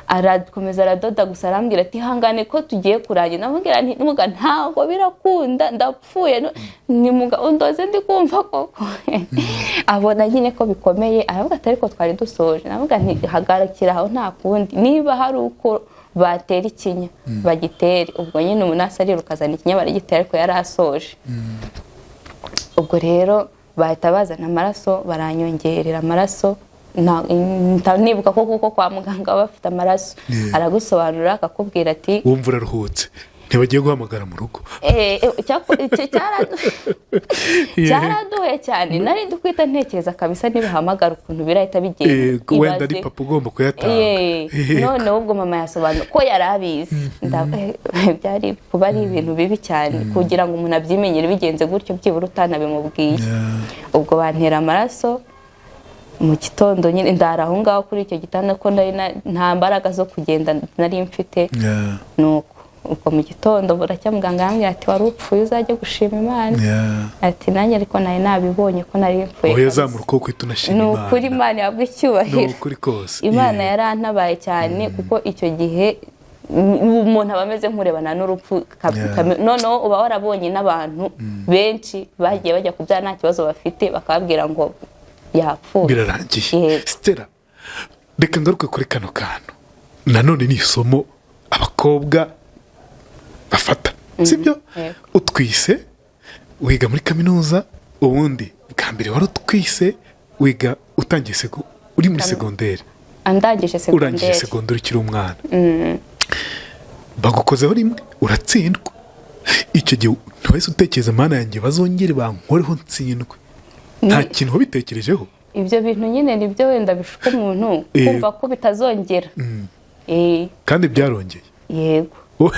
Arakomeza aradoda gusa, arambwira ati hangane ko tugiye kurangira. Namubwira nti muga ntago birakunda, ndapfuye, ni muga undoze ndi kumva koko. Abona nyine ko bikomeye, aravuga ati ariko twari dusoje. Navuga nti hagarikira aho nta kundi, niba hari uko batera ikinya bagitere. Ubwo nyine umunasi arirukazana ikinya baragitera, ariko yari asoje. Ubwo rero bahita bazana amaraso, baranyongerera amaraso. Nibuka ko kuko kwa muganga bafite amaraso, aragusobanurira akakubwira ati wumva uraruhutse, ntibagiye guhamagara mu rugo. Cyaraduhe cyane, nari dukwita ntekereza kabisa nibahamagara ukuntu birahita bigenda. Wenda ari papa ugomba kuyatanga. None ubwo mama yasobanura ko yari abizi. Byari kuba ari ibintu bibi cyane kugira ngo umuntu abyimenyere bigenze gutyo byibura utanabimubwiye. Ubwo bantera amaraso, mu gitondo nyine ndara aho ngaho kuri icyo gitanda ko nta mbaraga zo kugenda nari mfite. Nuko ubwo mu gitondo buracya muganga yambwiye ati wari upfuye uzajya gushima Imana. Ati nanjye ariko nari nabibonye ko nari mpfuye. Oya zamura uko tunashima Imana. Nukuri Imana yabwe icyubahiro. Nukuri kose. Imana yarantabaye cyane kuko icyo gihe umuntu aba ameze nk'urebana n'urupfu. Noneho uba warabonye n'abantu benshi bagiye bajya kubyara nta kibazo bafite bakababwira ngo yapfuye birarangiye. Stella, reka ngaruke kuri kano kantu nanone ni isomo abakobwa bafata, sibyo? Utwise wiga muri kaminuza, ubundi bwa mbere wari utwise wiga utangiye uri muri segonderi. Andangije segonderi. Urangije segonderi ukiri umwana. Bagukozeho rimwe uratsindwa. Icyo gihe ntiwahise utekereza Mana yanjye bazongere bankoreho ntsindwe? Nta kintu wabitekerejeho? Ibyo bintu nyine nibyo wenda bishuka umuntu kumva ko bitazongera. Kandi byarongeye. Yego.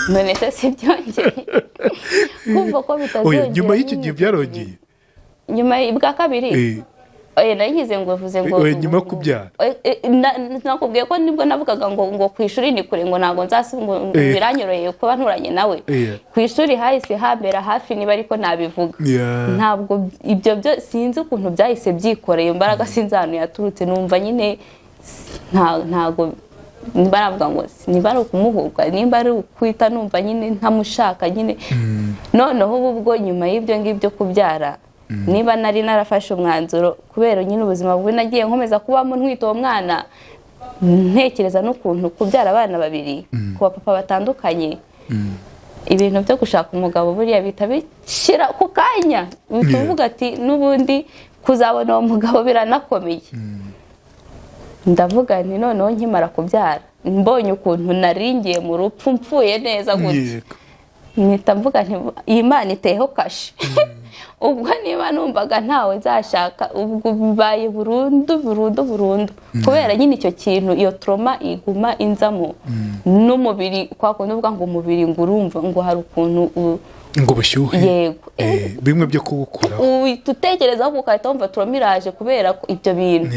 None se si byongeye? Kumva ko bitazongera. Nyuma y'iki gihe byarongeye? Nyuma bwa kabiri? Nagize ngo vuze ngo nyuma kubyara. Nakubwiye ko nibwo navugaga ngo ku ishuri ni kure ngo ntago nzasubira biranyoroye kuba nturanye nawe. Ku ishuri hahise hambera hafi niba ariko nabivuga. Ntabwo ibyo byo sinzi ukuntu byahise byikoreye imbaraga sinzi ahantu yaturutse numva nyine ntago niba navuga ngo niba ari ukumuhurwa niba ari ukwita numva nyine ntamushaka nyine. Noneho ubwo nyuma y'ibyo ngibyo kubyara niba nari narafashe umwanzuro kubera nyine ubuzima bwe nagiye nkomeza kubamo ntwita uwo mwana ntekereza n'ukuntu kubyara abana babiri ku bapapa batandukanye. Ibintu byo gushaka umugabo buriya bita bishyira ku kanya bituvuga ati n'ubundi kuzabona uwo mugabo biranakomeye. Ndavuga nti noneho nkimara kubyara mbonye ukuntu naringiye mu rupfu mpfuye neza gutya mpita mvuga nti iyi Mana iteyeho kashe. Ubwo niba numvaga ntawe nzashaka ubwo bibaye burundu kubera nyine icyo kintu iyo trauma iguma inzamo n'umubiri kwa kundi uvuga ngo umubiri ngo urumva ngo hari ukuntu ngo bushyuhe. Yego. Bimwe byo kugukura tutekerezaho kukahita wumva trauma iraje kubera ibyo bintu.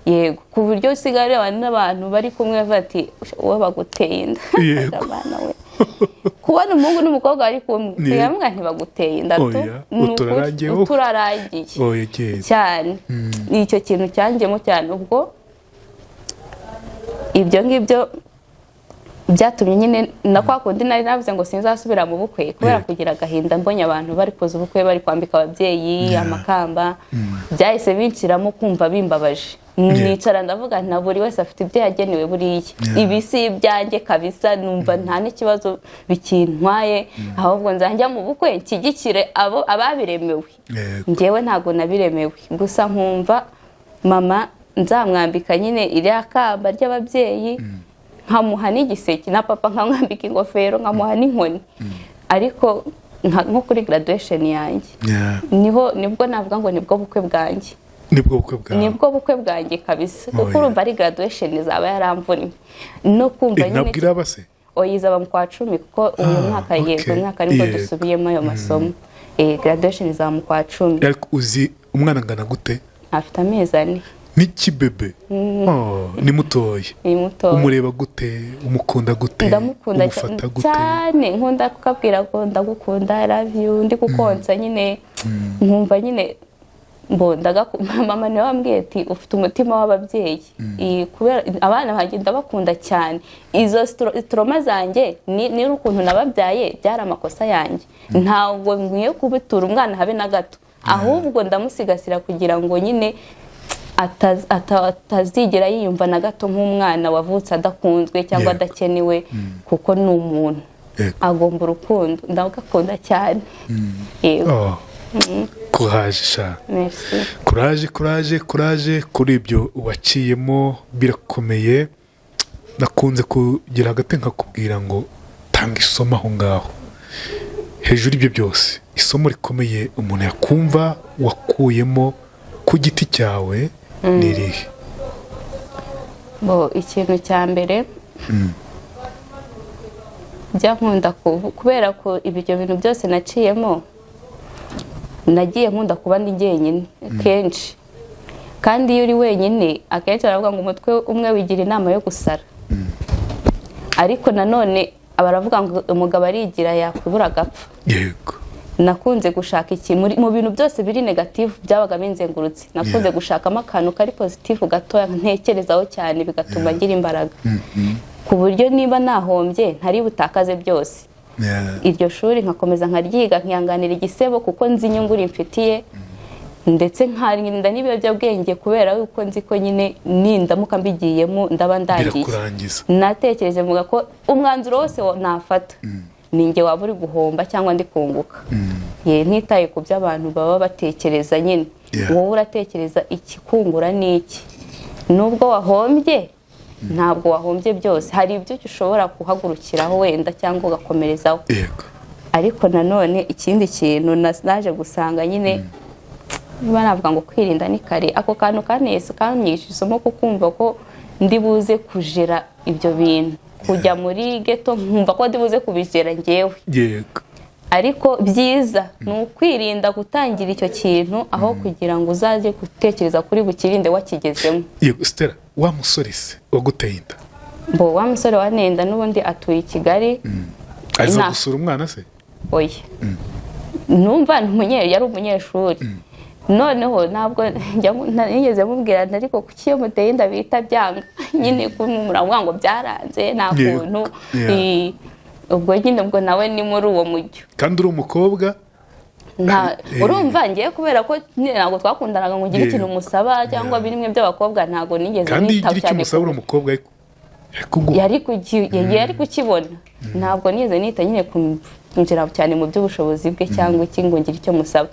Yego. Ku buryo usigare n'abantu bari kumwe bati uwo baguteye inda. Abana we kubona umuhungu n'umukobwa bari kumwe yamwe ntibaguteye inda uturarangiye cyane. Icyo kintu cyanjemo cyane ubwo ibyo ngibyo byatumye nyine na kwa kundi nari navuze ngo sinzasubira mu bukwe kubera kugira agahinda mbonye abantu bari koza ubukwe bari kwambika ababyeyi amakamba. Byahise binciramo kumva bimbabaje. Nicara ndavuga nta buri wese afite ibyo yagenewe buriya. Ibi si ibyanjye kabisa numva nta n'ikibazo bikintwaye ahubwo nzajya mu bukwe nshyigikire ababiremewe. Njyewe ntago nabiremewe gusa nkumva mama nzamwambika nyine iriya kamba ry'ababyeyi nkamuha n'igiseke na papa nkamwambika ingofero nkamuha n'inkoni. Ariko nko kuri graduation yanjye nibwo navuga ngo nibwo bukwe bwanjye. Nibwo bukwe bwanjye kabisa kuko urumva ari graduation izaba yaramvunye no kumva nyine nabwira base izaba mu kwa 10 kuko uyu mwaka yego mwaka nibwo dusubiyemo ayo masomo. Graduation izaba mu kwa 10. Ariko uzi umwana ngana gute? Afite amezi 4. Niki bebe? Ni mutoya. Umureba gute? Umukunda gute? Ndamukunda cyane nkunda kukabwira ko ndagukunda I love you ndi kukonsa nyine nkumva nyine mbondaga mama niwe wambwiye ati ufite umutima w'ababyeyi. Kubera abana banjye ndabakunda cyane. Izo trauma zanjye ni ukuntu nababyaye byari amakosa yanjye. Ntabwo nkwiye kubitura umwana habe na gato ahubwo ndamusigasira kugira ngo nyine atazigera yiyumva na gato nk'umwana wavutse adakunzwe cyangwa adakenewe kuko ni umuntu agomba urukundo ndagakunda cyane. Yego. Courage sha. Merci. Courage kuri ibyo waciyemo birakomeye. Nakunze kugira hagati nkakubwira ngo tanga isomo aho ngaho. Hejuru ibyo byose isomo rikomeye umuntu yakumva wakuyemo ku giti cyawe nirihe? Ikintu cya mbere nkunda kubera ko ibyo bintu byose naciyemo nagiye nkunda kuba ndi jyenyine kenshi kandi iyo uri wenyine akenshi baravuga ngo umutwe umwe wigira inama yo gusara, ariko nanone baravuga ngo umugabo arigira yakwibura agapfa. yego Nakunze gushaka iki mu bintu byose biri negative byabaga binzengurutse, nakunze gushakamo akantu kari positive gatoya ntekerezaho cyane bigatuma ngira imbaraga, ku buryo niba nahombye ntari butakaze byose. Iryo shuri nkakomeza nkaryiga nkiyanganira igisebo kuko nzi inyungu rimfitiye, ndetse nkarinda n'ibiyobyabwenge kubera yuko nzi ko nyine nindamuka mbigiyemo ndaba ndangiye. Natekereje mvuga ko umwanzuro wose nafata ninjye waba uri guhomba cyangwa ndi kunguka. Ntitaye ku by'abantu baba batekereza nyine, wowe uratekereza ikikungura n'iki. Nubwo wahombye ntabwo wahombye byose, hari ibyo ushobora kuhagurukiraho wenda cyangwa ugakomerezaho. Ariko nanone ikindi kintu naje gusanga nyine baravuga ngo kwirinda ni kare, ako kantu kanese kanyisha isomo ko kumva ko ndi buze kujera ibyo bintu, kujya muri ghetto nkumva ko ndi buze kubigera ngewe. Ariko byiza ni ukwirinda gutangira icyo kintu aho kugira ngo uzaje gutekereza kuri bukirinde wakigezemo. Yego Stella, wa musore se waguteye inda? Wa musore wanenda n'ubundi atuye i Kigali. Aza gusura umwana se? Oya. Numva yari umunyeshuri. Noneho ntabwo nigeze mubwira ariko kuki iyo muteye inda bita byanga nyine kumuravuga ngo byaranze nta kuntu. Ubwo nyine ubwo nawe ni muri uwo mujyo. Kandi uri umukobwa? Urumva ngiye kubera ko ntabwo twakundanaga ngo ngire ikintu musaba cyangwa birimwe by'abakobwa, ntabwo nigeze nita cyane. Kandi uri umukobwa yari kukibona, ntabwo nigeze nita nyine kunjira cyane mu by'ubushobozi bwe cyangwa iki ngo ngire icyo musaba.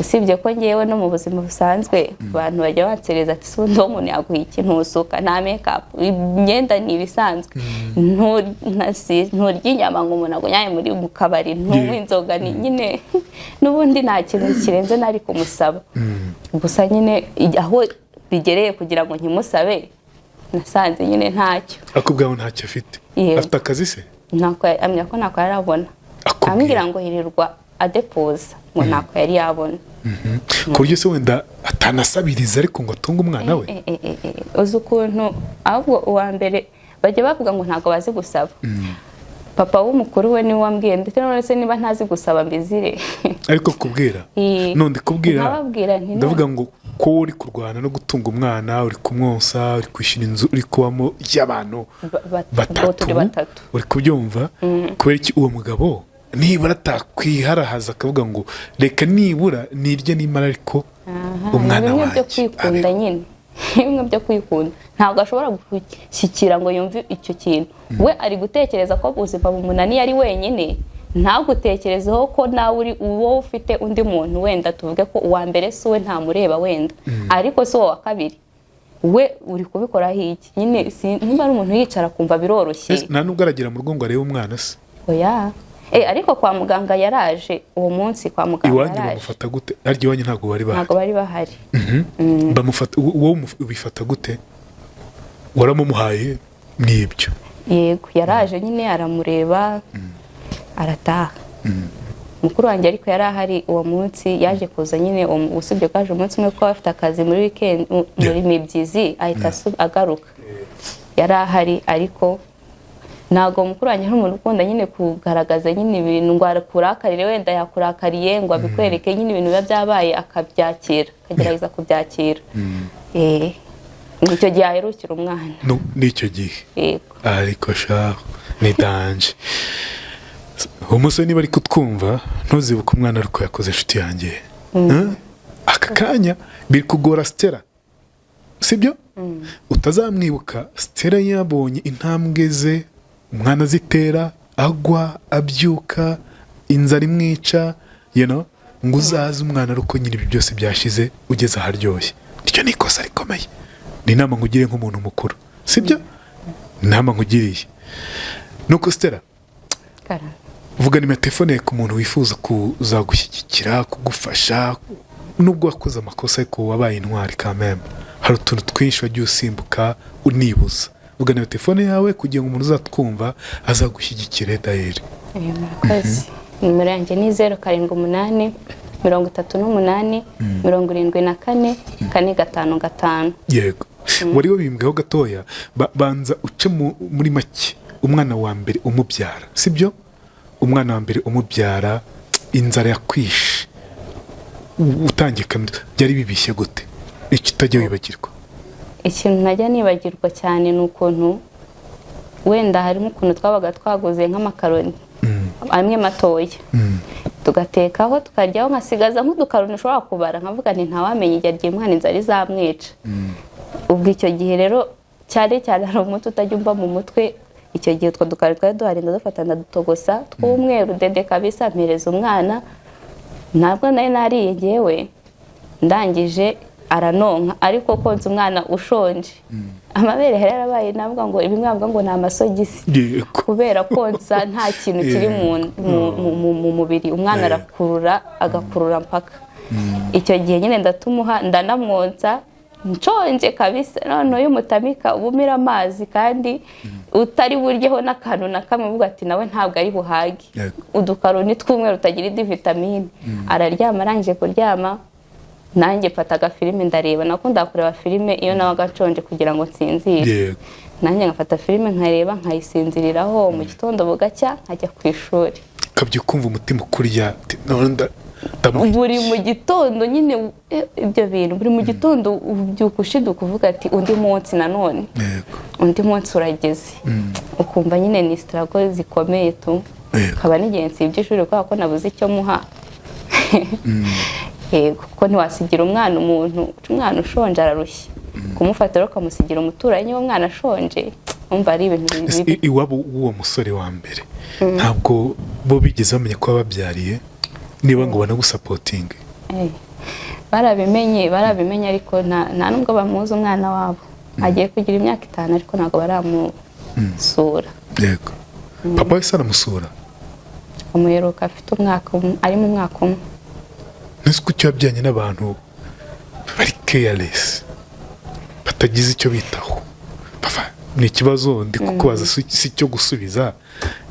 Usibye ko ngewe no mu buzima busanzwe abantu bajya bansereza ati sundi umuntu yaguha iki, ntusuka, nta makeup, imyenda ni ibisanzwe, nturya inyama ngo umuntu agonyaye muri mu kabari, ntunywa inzoga, nyine n'ubundi nta kintu kirenze nari kumusaba. Gusa nyine aho bigereye kugira ngo nkimusabe nasanze nyine ntacyo. Akubwaho ntacyo afite? Afite akazi se? Amenya ko ntako yarabona, ambwira ngo hirirwa adepoza ngo ntako yari yabona. Ku buryo se wenda atanasabiriza ariko ngo atunge umwana we? Uzi ukuntu ahubwo uwa mbere bajya bavuga ngo ntabwo bazi gusaba. Papa w'umukuru we niwe wambwiye, ndetse none se niba ntazi gusaba mbizire. Ariko kubwira none kubwira ndavuga ngo ko uri kurwana no gutunga umwana, uri kumwonsa, uri kwishyura inzu, uri kubamo y'abantu batatu, uri kubyumva. Kubera iki uwo mugabo nibura atakwiharahaza akavuga ngo reka nibura nirye nimara ariko umwana wanjye? Byo kwikunda nyine, bimwe byo kwikunda ntabwo ashobora gushyikira ngo yumve icyo kintu. We ari gutekereza ko ubuzima bumunaniye ari wenyine, ntagutekerezeho ko nawe uri uwo ufite undi muntu, wenda tuvuge ko uwa mbere si we ntamureba wenda, ariko si uwa kabiri we uri kubikoraho iki nyine. Niba ari umuntu yicara kumva biroroshye, nta nubwo aragera mu rugo ngo arebe umwana se. Oya. Ariko kwa muganga yaraje uwo munsi, kwa muganga yaraje. Iwanyu bamufata gute? Arya iwanyu ntabwo bari bahari? Ntabwo bari bahari. Bamufata wowe ubifata gute? Waramumuhaye n'ibyo? Yego, yaraje nyine aramureba arataha. Mukuru wanjye ariko yari ahari uwo munsi, yaje kuza nyine usibye ko aje umunsi umwe ko afite akazi muri weekend muri Mibyizi ahita agaruka. Yari ahari ariko ntago mukuru wanjye n'umuntu ukunda nyine kugaragaza nyine ibintu ngo akurakarire, wenda yakurakariye ngo abikwereke nyine ibintu biba byabaye akabyakira, akagerageza kubyakira. Nicyo gihe aherukira umwana. Nicyo gihe? Yego. Ariko sha ni danje. Umusore niba ari kutwumva ntuzibuke umwana ariko yakoze inshuti yanjye. Aka kanya biri kugora Stella, sibyo? Utazamwibuka Stella yabonye intambwe ze, umwana zitera, agwa, abyuka, inzara imwica, ngo uzaze umwana ariko nyine ibi byose byashize ugeze aharyoshye. Nicyo ni ikosa rikomeye. Ni inama nkugiriye nk'umuntu mukuru, sibyo? Inama nkugiriye. Nuko Stella, vuga nimero telefone ku muntu wifuza kuzagushyigikira, kugufasha, nubwo wakoze amakosa ariko wabaye intwari kamembe. Hari utuntu twinshi wagiye usimbuka unibuza. Vuga nimero telefone yawe kugira ngo umuntu uzatwumva azagushyigikire dayeri. Murakoze. Nimero yanjye ni 078 38 74 455. yego wari wabimbweho gatoya banza uce muri make umwana wa mbere umubyara sibyo umwana wa mbere umubyara inzara yakwishe utangiye byari bibishye gute icyo utajya wibagirwa ikintu najya nibagirwa cyane ni ukuntu wenda harimo ukuntu twabaga twaguze nk'amakaroni amwe matoya tugatekaho tukaryaho nkasigaza nk'udukaroni ushobora kubara nkavuga nti ntawamenye igihe agiye umwana inzara izamwica ubwo icyo gihe rero cyane hari umuti utajya umva mu mutwe icyo gihe utwo dukaroni twari duhari ndadufata ndadutogosa tw'umweru dede kabisa mpereza umwana ntabwo nari nariye ngewe ndangije aranonka ariko konsa umwana ushonje amabere yarabaye navuga ngo ibimwabwa ngo ni amasogisi kubera konsa nta kintu kiri mu mubiri umwana arakurura agakurura mpaka icyo gihe nyine ndatumuha ndanamwonsa nshonje kabisa none uyu mutamika ubumira amazi kandi utari buryeho n'akantu na kamwe uvuga ati nawe ntabwo ari buhage udukaroni tw'umweru utagira indi vitamine araryama arangije kuryama nanjye mfata agafilime ndareba nakunda kureba filime iyo nabaga nshonje kugira ngo nsinzire nanjye ngafata filime nkareba nkayisinziriraho mu gitondo bugacya nkajya ku ishuri kabyo kumva umutima ukurya buri mu gitondo nyine ibyo bintu buri mu gitondo ubyuka ushiduka uvuga ati undi munsi nanone undi munsi urageze ukumva nyine ni struggle zikomeye tu kaba n'ingenzi iby'ishuri kubera ko nabuze icyo muha yego kuko ntiwasigira umwana umwana ushonje ararushye kumufata rero ukamusigira umuturanyi w'umwana ashonje umva ari ibintu bibi iwabo w'uwo musore wa mbere ntabwo bo bigeze bamenya ko babyariye niba ngo banagusapotinge barabimenye ariko nta nubwo bamuzi umwana wabo agiye kugira imyaka 5 ariko ntabwo baramusura yego papa wese aramusura umuheruka afite umwaka ari mu mwaka umwe nzi ko cyabyanyi n'abantu bari careless batagize icyo bitaho ni ikibazo ndi kukubaza si cyo gusubiza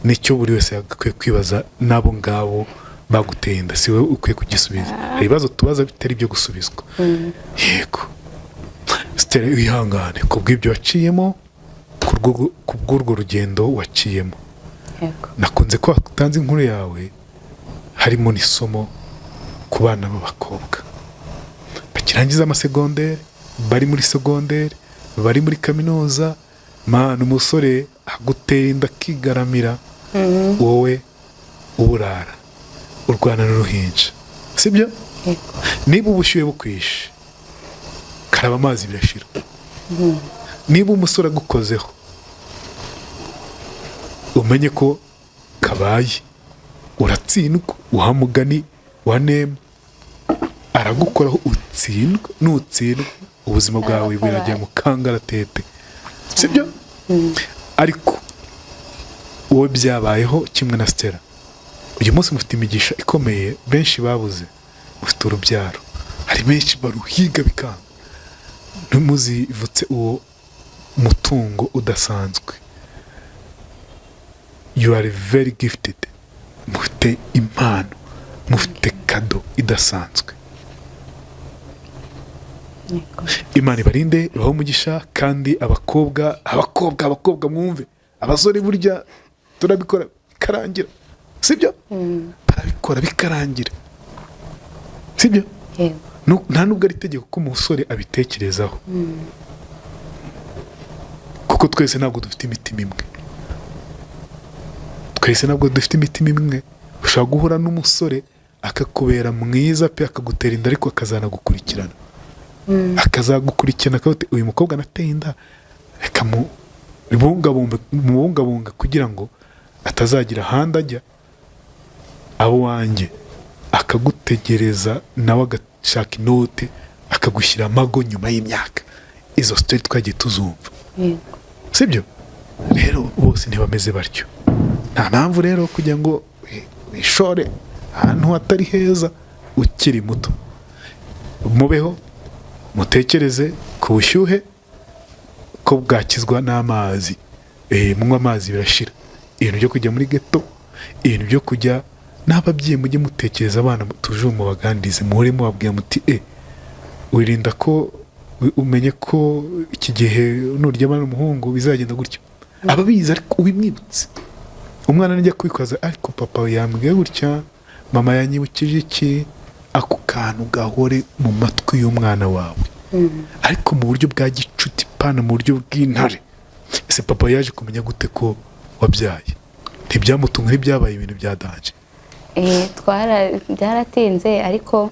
nicyo buri wese yakwiye kwibaza nabo ngabo baguteye inda si wowe ukwiye kugisubiza hari ibibazo tubaza bitari byo gusubizwa yego Stella wihangane kubw'ibyo waciyemo kubw'urwo rugendo waciyemo nakunze ko watanze inkuru yawe harimo n'isomo ku bana b'abakobwa bakirangiza amasegonderi bari muri segonderi bari muri kaminuza mana umusore aguteye inda akigaramira wowe uburara urwana n'uruhinja sibyo niba ubushyuhe bukwishe karaba amazi birashira niba umusore agukozeho umenye ko kabaye uratsindwa uhamugani wanema aragukoraho utsindwa nutsindwa ubuzima bwawe birajya mu kangaratete sibyo ariko wowe byabayeho kimwe na Stella uyu munsi mufite imigisha ikomeye benshi babuze mufite urubyaro hari benshi baruhiga bikanga ntumuzivutse uwo mutungo udasanzwe you are very gifted mufite impano mufite kado idasanzwe Imana ibarinde baho umugisha kandi abakobwa mwumve abasore burya turabikora bikarangira sibyo barabikora bikarangira sibyo nta nubwo ari itegeko ko umusore abitekerezaho kuko twese ntabwo dufite imitima imwe ushobora guhura n'umusore akakubera mwiza pe akagutera inda ariko akazanagukurikirana akavuga uyu mukobwa anateye inda reka mubungabunga kugira ngo atazagira ahandi ajya abo wanjye akagutegereza nawe agashaka inote akagushyira amago nyuma y'imyaka izo sitori twagiye tuzumva sibyo rero bose ntibameze batyo nta mpamvu rero kugira ngo wishore ahantu hatari heza ukiri muto mubeho mutekereze ku bushyuhe ko bwakizwa n'amazi munywa amazi birashira ibintu byo kujya muri geto ibintu byo kujya n'ababyeyi mujye mutekereza abana tuje mubaganirize muhore mubabwira muti wirinda ko umenye ko iki gihe nuryama n'umuhungu bizagenda gutyo ababizi ariko ubimwibutse umwana nijya kwikoza ariko papa yambwiye gutya mama yanyibukije iki ako kantu gahore mu matwi y'umwana wawe ariko mu buryo bwa gicuti pana mu buryo bw'intare ese papa yaje kumenya gute ko wabyaye ntibyamutunga ntibyabaye ibintu byadanje byaratinze ariko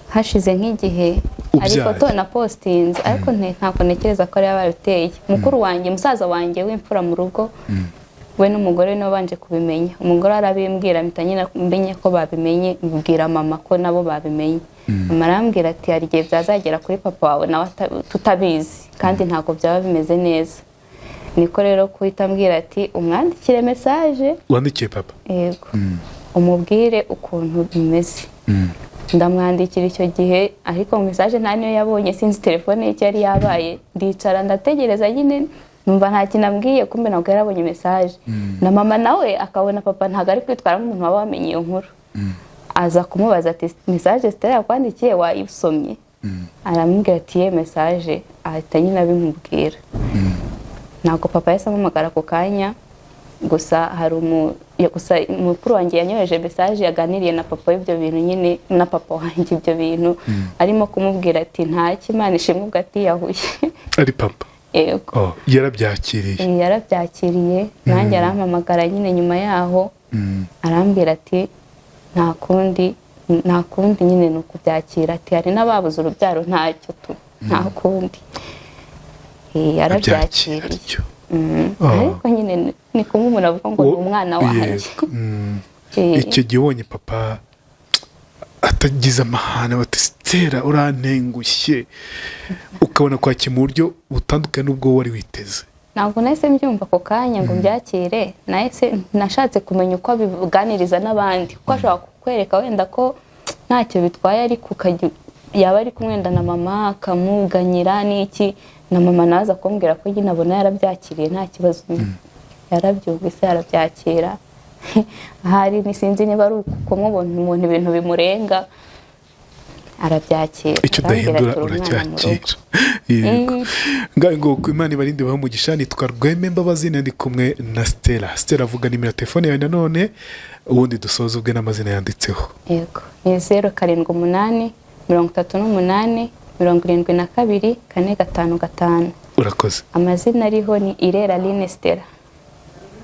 hashize nk'igihe ariko to na postinze ariko ntabwo ntekereza ko ari ababiteye mukuru wanjye musaza wanjye w'imfura mu rugo we n'umugore nibo banje kubimenya umugore arabimbwira mpita nyine mbenye ko babimenye mbwira mama ko nabo babimenye mama arambwira ati hari igihe byazagera kuri papa wawe nawe tutabizi kandi ntabwo byaba bimeze neza niko rero kuhita mbwira ati umwandikire message wandikiye papa yego umubwire ukuntu bimeze ndamwandikira icyo gihe ariko message nta niyo yabonye sinzi telefone ye yari yabaye ndicara ndategereza nyine numva nta kintu ambwiye kumbe ntabwo yarabonye message na mama nawe akabona papa ntabwo ari kwitwara nk'umuntu waba wamenye iyo nkuru aza kumubaza ati message Stella yakwandikiye wayisomye aramubwira ati ye message ahita nyine abimubwira ntabwo papa yahise ampamagara ako kanya gusa hari umukuru wanjye yanyoheje message yaganiriye na papa y'ibyo bintu nyine na papa wanjye ibyo bintu arimo kumubwira ati nta kimana ishimwe ubwo atiyahuye ari papa yego yarabyakiriye nanjye arampamagara nyine nyuma yaho arambwira ati nta kundi nyine ni ukubyakira ati hari n'ababuze urubyaro ntacyo nta kundi yarabyakiriye ariko nyine ni kumwe umuntu avuga ngo ni umwana wanjye icyo gihe ubonye papa atagize amahane bati Stella urantengushye ukabona kwakira mu buryo butandukanye n'ubwo wari witeze ntabwo nahise mbyumva ako kanya ngo mbyakire nashatse kumenya uko abiganiriza n'abandi kuko ashobora kukwereka wenda ko ntacyo bitwaye ariko yaba ari kumwenda na mama akamuganyira n'iki na mama naza kumbwira ko nyine abona yarabyakiriye nta kibazo yarabyumvise yarabyakira ahari nisinzi niba ari ukumubona umuntu ibintu bimurenga arabyakira icyo udahindura uracyakira ngo Imana ibarinde bahe umugisha nitwa Rweme Mbabazi ndi kumwe na Stella avuga nimero ya telefone yawe nanone ubundi dusoza ubwe n'amazina yanditseho yego ni 078 38 72 455 urakoze amazina ariho ni Irera Line Stella